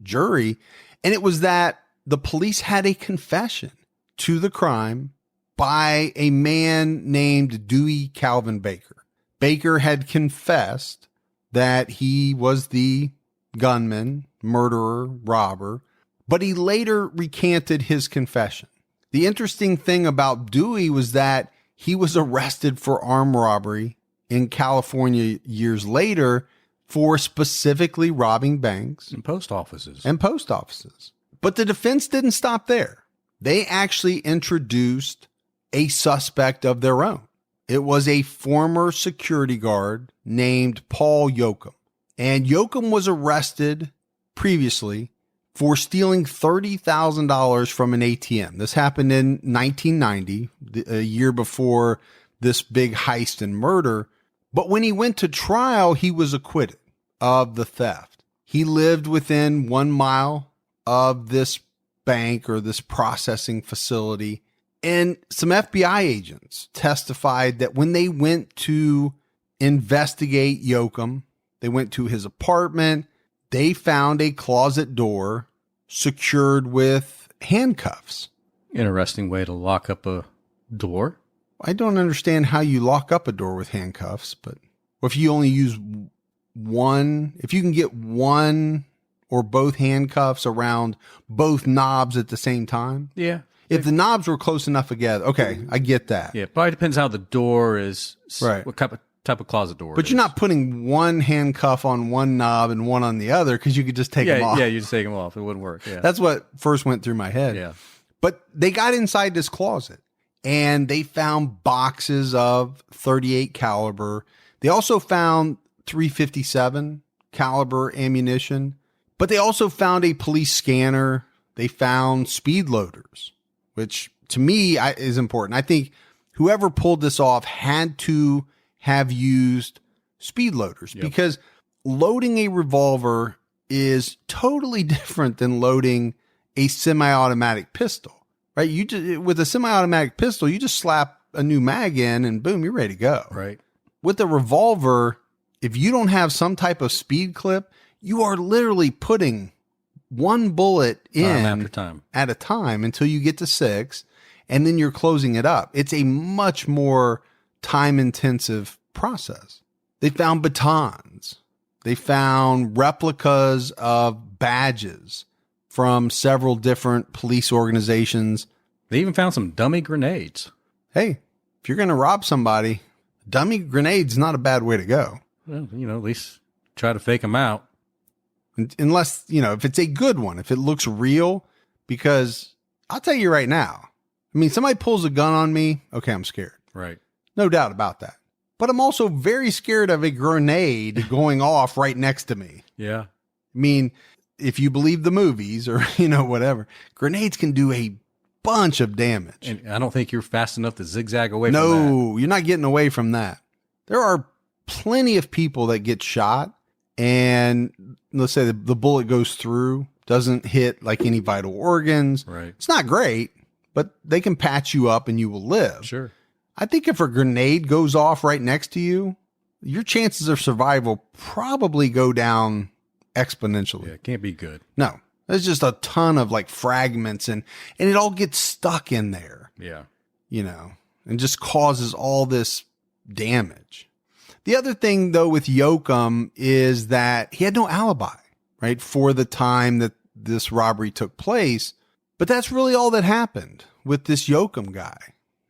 jury. And it was that the police had a confession to the crime by a man named Dewey Calvin Baker. Baker had confessed that he was the gunman, murderer, robber, but he later recanted his confession. The interesting thing about Dewey was that he was arrested for armed robbery in California years later for specifically robbing banks And post offices. But the defense didn't stop there. They actually introduced a suspect of their own. It was a former security guard named Paul Yoakum. And Yoakum was arrested previously for stealing $30,000 from an ATM. This happened in 1990, a year before this big heist and murder. But when he went to trial, he was acquitted of the theft. He lived within 1 mile of this bank or this processing facility. And some FBI agents testified that when they went to investigate Yoakum, they went to his apartment, they found a closet door secured with handcuffs. Interesting way to lock up a door. I don't understand how you lock up a door with handcuffs, but if you only use one, if you can get one or both handcuffs around both knobs at the same time. Yeah. If the knobs were close enough together, okay, I get that. Yeah, probably depends how the door is, right? What type of closet door. But you're not putting one handcuff on one knob and one on the other because you could just take them off. Yeah, you just take them off. It wouldn't work. Yeah, that's what first went through my head. Yeah, but they got inside this closet and they found boxes of .38 caliber. They also found .357 caliber ammunition, but they also found a police scanner. They found speed loaders, which to me is important. I think whoever pulled this off had to have used speed loaders because loading a revolver is totally different than loading a semi-automatic pistol, right? You just, with a semi-automatic pistol, you just slap a new mag in and boom, you're ready to go. Right. With a revolver, if you don't have some type of speed clip, you are literally putting one bullet in at a time until you get to 6, and then you're closing it up. It's a much more time-intensive process. They found batons. They found replicas of badges from several different police organizations. They even found some dummy grenades. Hey, if you're going to rob somebody, dummy grenade's not a bad way to go. Well, at least try to fake them out. Unless, if it's a good one, if it looks real, because I'll tell you right now, somebody pulls a gun on me, okay, I'm scared. Right. No doubt about that. But I'm also very scared of a grenade going off right next to me. Yeah. If you believe the movies or, whatever, grenades can do a bunch of damage. And I don't think you're fast enough to zigzag away from that. No, you're not getting away from that. There are plenty of people that get shot and let's say the bullet goes through, doesn't hit like any vital organs. Right. It's not great, but they can patch you up and you will live. Sure. I think if a grenade goes off right next to you, your chances of survival probably go down exponentially. Yeah, it can't be good. No, there's just a ton of like fragments and it all gets stuck in there. Yeah. And just causes all this damage. The other thing though with Yoakum is that he had no alibi, right? For the time that this robbery took place. But that's really all that happened with this Yoakum guy.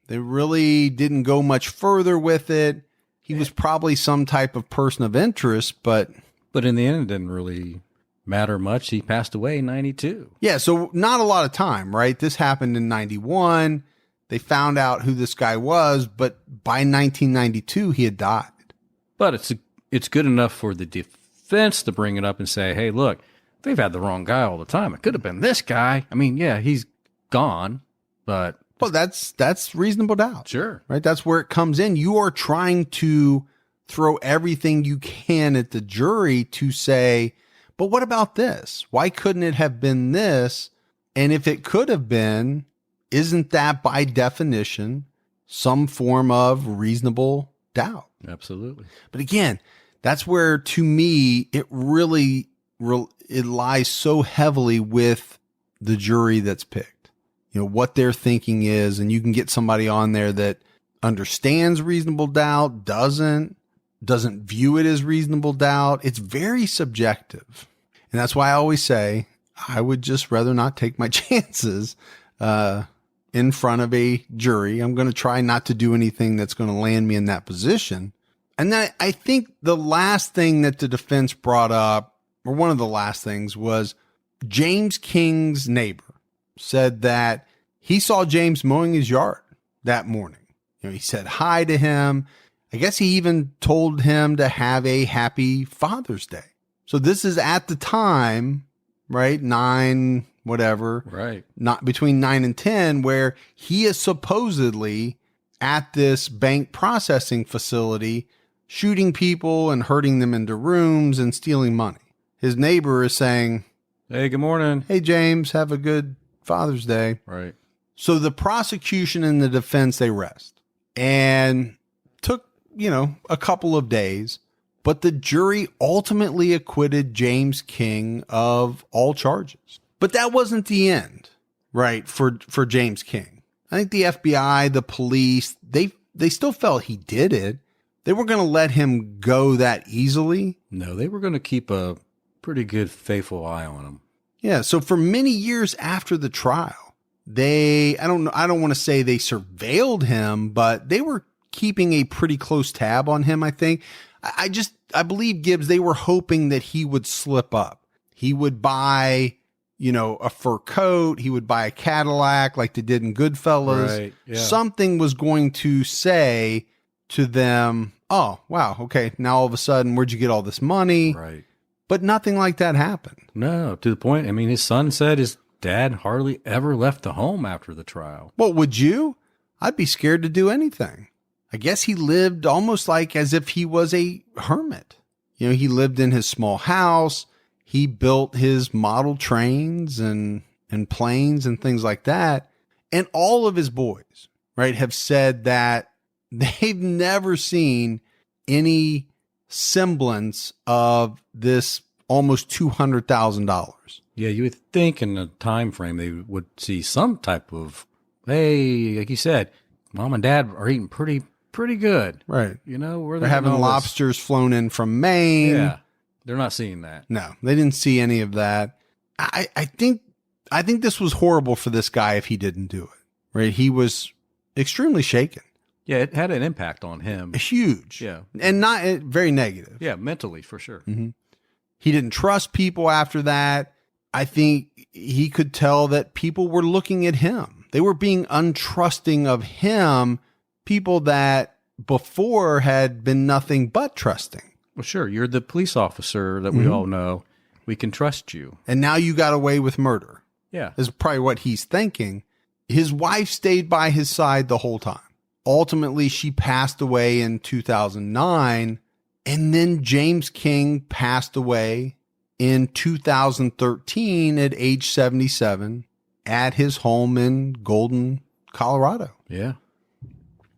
They really didn't go much further with it. He was probably some type of person of interest, but in the end, it didn't really matter much. He passed away in 92. Yeah, so not a lot of time, right? This happened in 91. They found out who this guy was, but by 1992, he had died. But it's good enough for the defense to bring it up and say, hey, look, they've had the wrong guy all the time. It could have been this guy. He's gone, but... Well, that's reasonable doubt. Sure. Right? That's where it comes in. You are trying to throw everything you can at the jury to say, but what about this? Why couldn't it have been this? And if it could have been, isn't that by definition some form of reasonable doubt? Absolutely. But again, that's where to me, it really, it lies so heavily with the jury that's picked. What their thinking is, and you can get somebody on there that understands reasonable doubt, doesn't view it as reasonable doubt. It's very subjective. And that's why I always say I would just rather not take my chances in front of a jury. I'm going to try not to do anything that's going to land me in that position. And then I think the last thing that the defense brought up, or one of the last things, was James King's neighbor said that he saw James mowing his yard that morning. He said hi to him. I guess he even told him to have a happy Father's Day. So this is at the time, right? 9, whatever. Right. Not between 9 and 10, where he is supposedly at this bank processing facility, shooting people and hurting them into rooms and stealing money. His neighbor is saying, "Hey, good morning. Hey, James, have a good Father's Day." Right. So the prosecution and the defense, they rest. And took, a couple of days, but the jury ultimately acquitted James King of all charges. But that wasn't the end, right, for James King. I think the FBI, the police, they still felt he did it. They weren't going to let him go that easily. No, they were going to keep a pretty good faithful eye on him. Yeah, so for many years after the trial, I don't want to say they surveilled him, but they were keeping a pretty close tab on him, I think. I believe, Gibbs, they were hoping that he would slip up. He would buy, a fur coat. He would buy a Cadillac like they did in Goodfellas. Right, yeah. Something was going to say to them, "Oh, wow, okay, now all of a sudden, where'd you get all this money?" Right. But nothing like that happened. No, to the point, his son said his dad hardly ever left the home after the trial. Well, would you? I'd be scared to do anything. I guess he lived almost like as if he was a hermit. He lived in his small house. He built his model trains and planes and things like that. And all of his boys, right, have said that they've never seen any semblance of this almost $200,000. Yeah, you would think in a time frame they would see some type of, hey, like you said, mom and dad are eating pretty good. Right. Where they're having lobsters flown in from Maine. Yeah. They're not seeing that. No, they didn't see any of that. I think this was horrible for this guy if he didn't do it. Right. He was extremely shaken. Yeah, it had an impact on him. Huge. Yeah. And not very negative. Yeah, mentally, for sure. Mm-hmm. He didn't trust people after that. I think he could tell that people were looking at him. They were being untrusting of him, people that before had been nothing but trusting. Well, sure. You're the police officer that we all know. We can trust you. And now you got away with murder. Yeah. Is probably what he's thinking. His wife stayed by his side the whole time. Ultimately, she passed away in 2009. And then James King passed away in 2013 at age 77 at his home in Golden, Colorado. Yeah.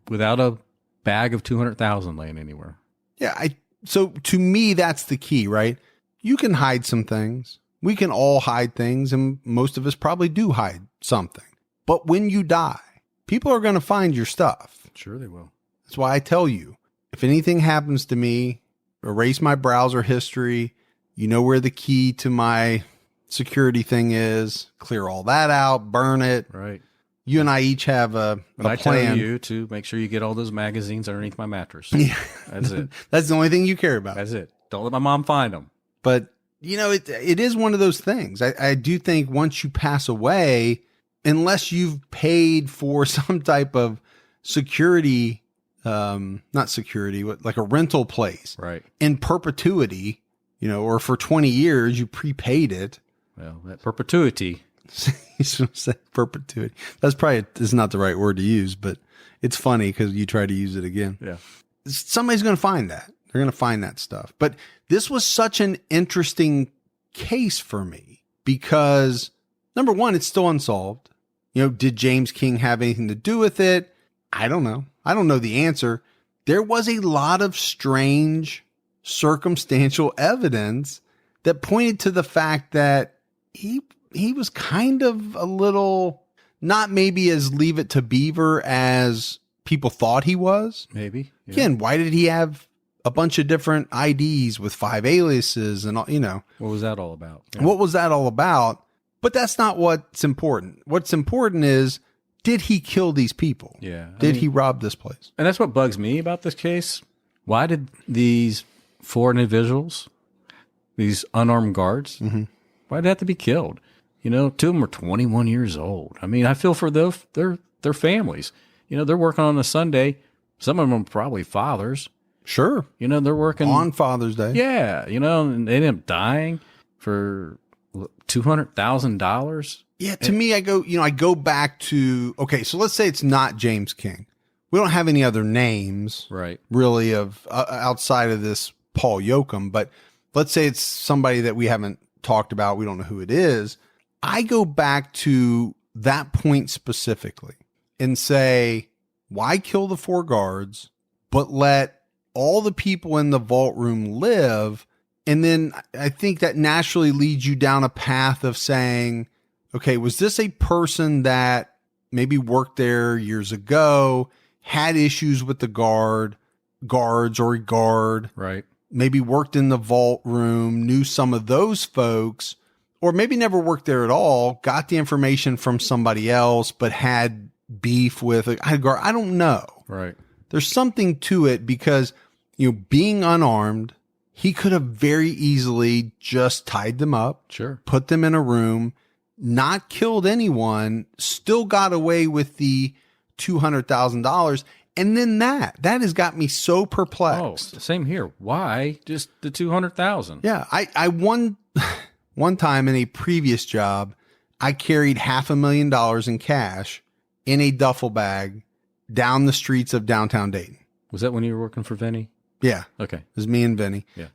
Without a bag of 200,000 laying anywhere. Yeah. So to me, that's the key, right? You can hide some things. We can all hide things, and most of us probably do hide something. But when you die, people are going to find your stuff. Sure they will. That's why I tell you, if anything happens to me, erase my browser history. You know where the key to my security thing is. Clear all that out. Burn it. Right. You and I each have a I plan. tell you to make sure you get all those magazines underneath my mattress. Yeah. That's it. That's the only thing you care about. That's it. Don't let my mom find them. But, it is one of those things. I do think once you pass away, unless you've paid for some type of security, not security, but like a rental place, right, in perpetuity, or for 20 years, you prepaid it. Well, that perpetuity. He's going to say perpetuity. That's probably is not the right word to use, but it's funny because you try to use it again. Yeah. Somebody's going to find that. They're going to find that stuff. But this was such an interesting case for me because, number one, it's still unsolved. Did James King have anything to do with it? I don't know. I don't know the answer. There was a lot of strange circumstantial evidence that pointed to the fact that he was kind of a little, not maybe as Leave It to Beaver as people thought he was. Maybe. Yeah. Again, why did he have a bunch of different IDs with 5 aliases and all, What was that all about? Yeah. What was that all about? But that's not what's important. What's important is, did he kill these people? Yeah. Did he rob this place? And that's what bugs me about this case. Why did these 4 individuals, these unarmed guards, why did they have to be killed? 2 of them were 21 years old. I feel for their families. they're working on a Sunday. Some of them are probably fathers. Sure. They're working on Father's Day. Yeah. And they end up dying for $200,000. Yeah. To me, I go back to, okay, so let's say it's not James King. We don't have any other names, Right. really, of outside of this Paul Yoakum, but let's say it's somebody that we haven't talked about. We don't know who it is. I go back to that point specifically and say, why kill the 4 guards, but let all the people in the vault room live? And then I think that naturally leads you down a path of saying, okay, was this a person that maybe worked there years ago, had issues with the guards or a guard, right? Maybe worked in the vault room, knew some of those folks, or maybe never worked there at all, got the information from somebody else, but had beef with a guard. I don't know. Right. There's something to it because, being unarmed, he could have very easily just tied them up, sure, put them in a room, not killed anyone, still got away with the $200,000. And then that has got me so perplexed. Oh, same here. Why just the 200,000? Yeah. I one time in a previous job, I carried $500,000 in cash in a duffel bag down the streets of downtown Dayton. Was that when you were working for Vinny? Yeah. Okay. It was me and Vinny. Yeah.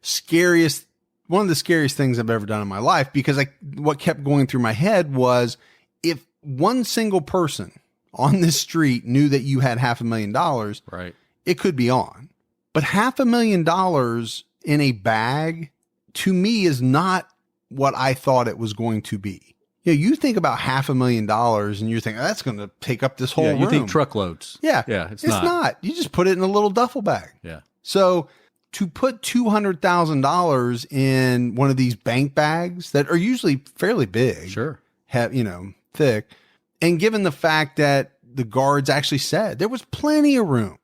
One of the scariest things I've ever done in my life, because what kept going through my head was, if one single person on this street knew that you had $500,000, right, it could be on. But $500,000 in a bag, to me, is not what I thought it was going to be. You think about $500,000 and you're thinking, that's going to take up this whole room. You think truckloads. Yeah. Yeah. It's not. You just put it in a little duffel bag. Yeah. So to put $200,000 in one of these bank bags that are usually fairly big, sure, thick, and given the fact that the guards actually said there was plenty of room,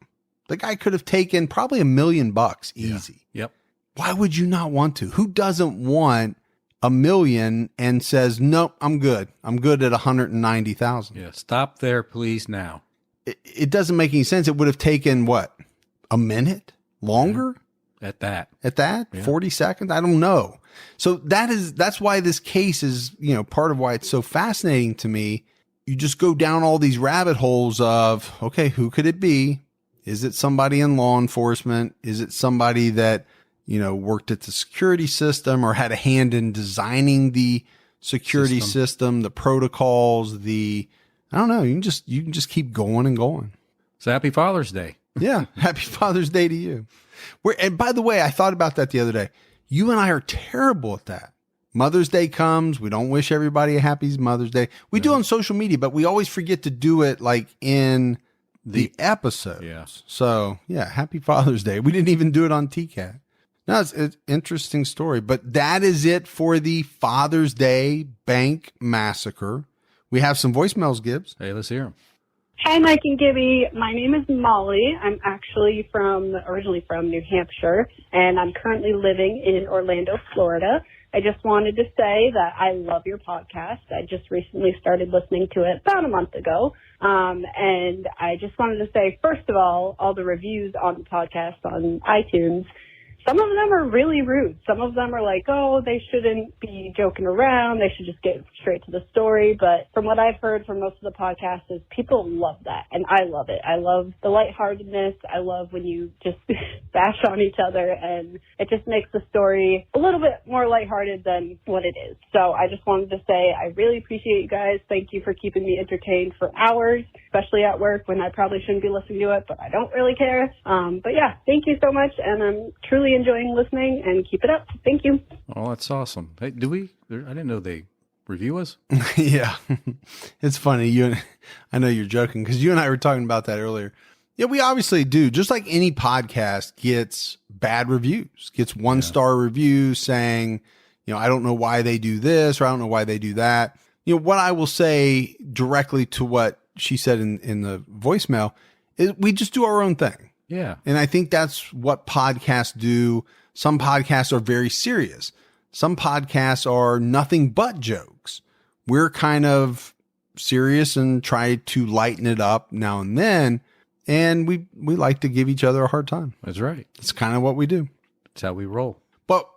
the guy could have taken probably $1 million easy. Yeah. Yep. Why would you not want to? Who doesn't want $1 million and says, nope, I'm good. I'm good at 190,000. Yeah. Stop there, please. Now. It doesn't make any sense. It would have taken what? A minute longer? At that? Yeah. 40 seconds? I don't know. So that's why this case is, part of why it's so fascinating to me. You just go down all these rabbit holes of, okay, who could it be? Is it somebody in law enforcement? Is it somebody that, worked at the security system or had a hand in designing the security system, the protocols, I don't know. You can just keep going and going. So happy Father's Day. Yeah. Happy Father's Day to you. And by the way, I thought about that the other day. You and I are terrible at that. Mother's Day comes. We don't wish everybody a happy Mother's Day. We do on social media, but we always forget to do it like in the episodes. Yeah. So yeah, happy Father's Day. We didn't even do it on TCAT. No, it's an interesting story, but that is it for the Father's Day Bank Massacre. We have some voicemails, Gibbs. Hey, let's hear them. Hi, Mike and Gibby. My name is Molly. I'm actually originally from New Hampshire, and I'm currently living in Orlando, Florida. I just wanted to say that I love your podcast. I just recently started listening to it about a month ago. And I just wanted to say, first of all the reviews on the podcast on iTunes, some of them are really rude. Some of them are like, oh, they shouldn't be joking around. They should just get straight to the story. But from what I've heard from most of the podcasts is people love that. And I love it. I love the lightheartedness. I love when you just bash on each other. And it just makes the story a little bit more lighthearted than what it is. So I just wanted to say I really appreciate you guys. Thank you for keeping me entertained for hours, especially at work when I probably shouldn't be listening to it, but I don't really care. But yeah, thank you so much. And I'm truly enjoying listening, and keep it up. Thank you. Oh, that's awesome. Hey, I didn't know they review us. Yeah. It's funny. I know you're joking because you and I were talking about that earlier. Yeah, we obviously do. Just like any podcast gets bad reviews, gets 1-star reviews saying, I don't know why they do this or I don't know why they do that. What I will say directly to what she said in the voicemail is we just do our own thing. Yeah. And I think that's what podcasts do. Some podcasts are very serious. Some podcasts are nothing but jokes. We're kind of serious and try to lighten it up now and then. And we like to give each other a hard time. That's right. It's kind of what we do. That's how we roll. But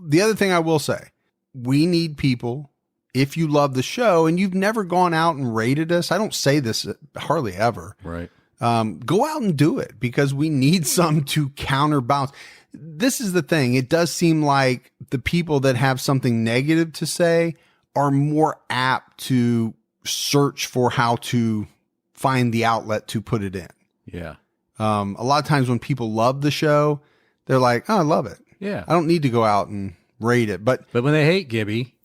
the other thing I will say, we need people, if you love the show and you've never gone out and rated us, I don't say this hardly ever. Right. Go out and do it, because we need some to counterbalance. This is the thing. It does seem like the people that have something negative to say are more apt to search for how to find the outlet to put it in. Yeah. A lot of times when people love the show, they're like, oh, I love it. Yeah. I don't need to go out and rate it. But when they hate Gibby,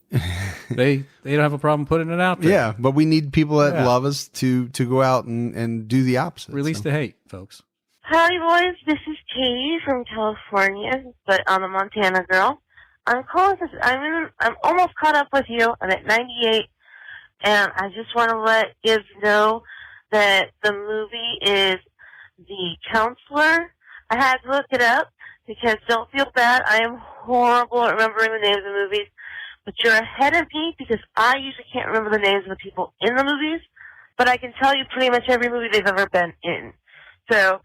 they don't have a problem putting it out there. Yeah, but we need people that love us to go out and do the opposite. Release the hate, folks. Hi, boys. This is Katie from California, but I'm a Montana girl. I'm calling because I'm almost caught up with you. I'm at 98, and I just want to let Gibbs know that the movie is The Counselor. I had to look it up because don't feel bad. I am horrible at remembering the names of movies, but you're ahead of me because I usually can't remember the names of the people in the movies, but I can tell you pretty much every movie they've ever been in. So,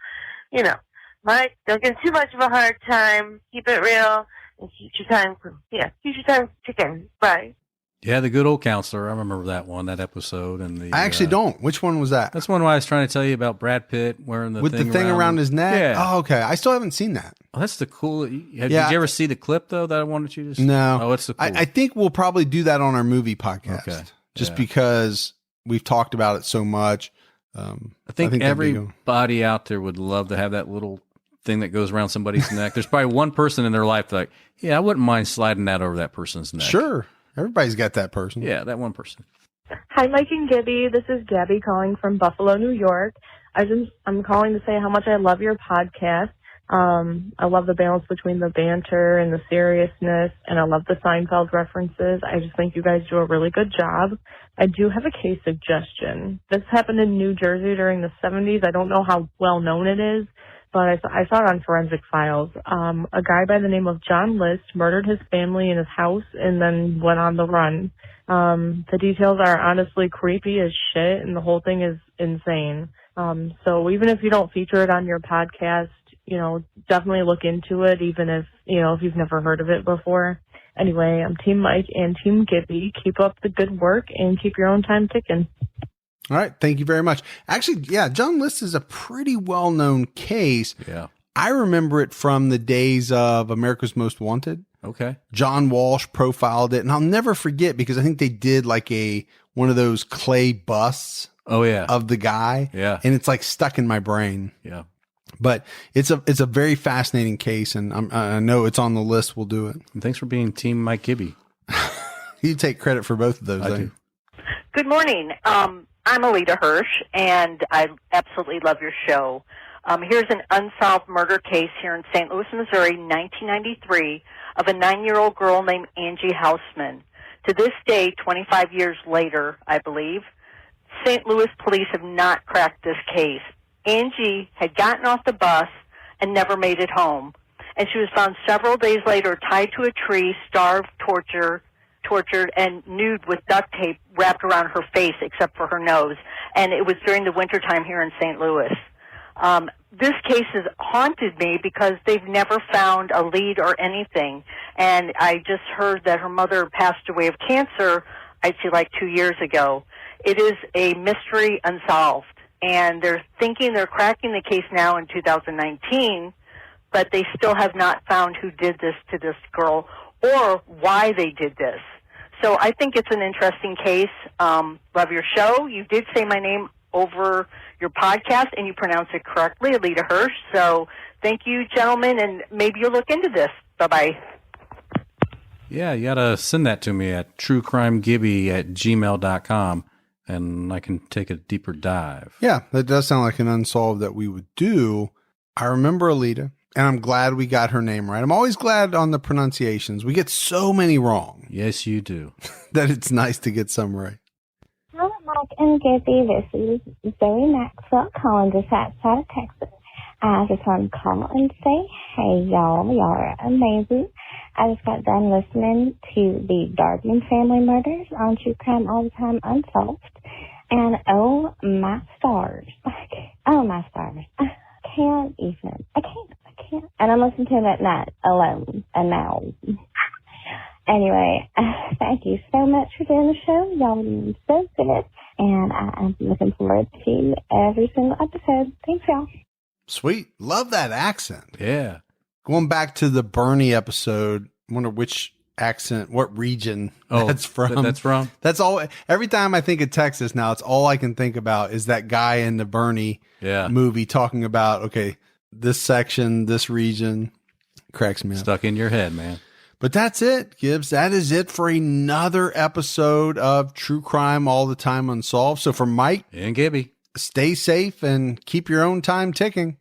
you know, Mike, don't give too much of a hard time. Keep it real and keep your time ticking. Bye. Yeah, The Good Old Counselor. I remember that episode. And I actually don't. Which one was that? That's one where I was trying to tell you about Brad Pitt wearing the thing around his neck? Yeah. Oh, okay. I still haven't seen that. Oh, that's the cool. Did you ever see the clip, though, that I wanted you to see? No. Oh, it's the cool. I think we'll probably do that on our movie podcast. Okay. Just because we've talked about it so much. I think everybody out there would love to have that little thing that goes around somebody's neck. There's probably one person in their life like, yeah, I wouldn't mind sliding that over that person's neck. Sure. Everybody's got that person. Yeah, that one person. Hi, Mike and Gibby. This is Gabby calling from Buffalo, New York. I'm calling to say how much I love your podcast. I love the balance between the banter and the seriousness, and I love the Seinfeld references. I just think you guys do a really good job. I do have a case suggestion. This happened in New Jersey during the 70s. I don't know how well known it is, but I saw it on Forensic Files. A guy by the name of John List murdered his family in his house and then went on the run. The details are honestly creepy as shit, and the whole thing is insane. So even if you don't feature it on your podcast, definitely look into it, even if you've never heard of it before. Anyway, I'm Team Mike and Team Gibby. Keep up the good work and keep your own time ticking. All right. Thank you very much. Actually, yeah, John List is a pretty well-known case. Yeah. I remember it from the days of America's Most Wanted. Okay. John Walsh profiled it, and I'll never forget because I think they did like one of those clay busts. Oh yeah. Of the guy. Yeah. And it's like stuck in my brain. Yeah. But it's a very fascinating case, and I know it's on the list. We'll do it. And thanks for being Team Mike Gibby. You take credit for both of those. I do. Good morning. I'm Alita Hirsch, and I absolutely love your show. Here's an unsolved murder case here in St. Louis, Missouri, 1993, of a 9-year-old girl named Angie Hausman. To this day, 25 years later, I believe, St. Louis police have not cracked this case. Angie had gotten off the bus and never made it home, and she was found several days later tied to a tree, starved, tortured, and nude with duct tape wrapped around her face except for her nose. And it was during the wintertime here in St. Louis. This case has haunted me because they've never found a lead or anything. And I just heard that her mother passed away of cancer, I'd say like 2 years ago. It is a mystery unsolved. And they're thinking they're cracking the case now in 2019, but they still have not found who did this to this girl or why they did this. So I think it's an interesting case. Love your show. You did say my name over your podcast, and you pronounced it correctly, Alita Hirsch. So thank you, gentlemen, and maybe you'll look into this. Bye-bye. Yeah, you got to send that to me at truecrimegibby@gmail.com, and I can take a deeper dive. Yeah, that does sound like an unsolved that we would do. I remember Alita, and I'm glad we got her name right. I'm always glad on the pronunciations. We get so many wrong. Yes, you do. That it's nice to get some right. Hi, Mike and Gibby. This is Zoe Maxwell calling just outside of Texas. I just want to call and say, hey, y'all are amazing. I just got done listening to the Darden family murders on True Crime All the Time Unsolved. And oh my stars. Like, oh my stars. I can't. And I'm listening to him at night alone. And now. Anyway, thank you so much for doing the show. Y'all are doing so good. And I'm looking forward to every single episode. Thanks, y'all. Sweet. Love that accent. Yeah. Going back to the Bernie episode, I wonder which accent, what region that's from. That's from? That's all. Every time I think of Texas now, it's all I can think about is that guy in the Bernie movie talking about, okay, this section, this region. Cracks me up. Stuck in your head, man. But that's it, Gibbs. That is it for another episode of True Crime All the Time Unsolved. So for Mike and Gibby, stay safe and keep your own time ticking.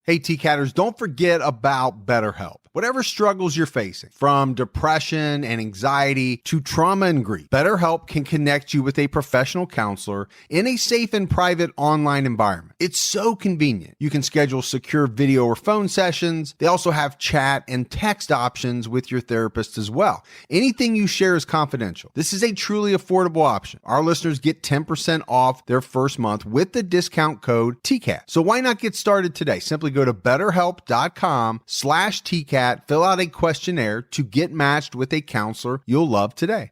Hey, TCatters, don't forget about BetterHelp. Whatever struggles you're facing, from depression and anxiety to trauma and grief, BetterHelp can connect you with a professional counselor in a safe and private online environment. It's so convenient. You can schedule secure video or phone sessions. They also have chat and text options with your therapist as well. Anything you share is confidential. This is a truly affordable option. Our listeners get 10% off their first month with the discount code TCAT. So why not get started today? Simply go to betterhelp.com/TCAT, fill out a questionnaire to get matched with a counselor you'll love today.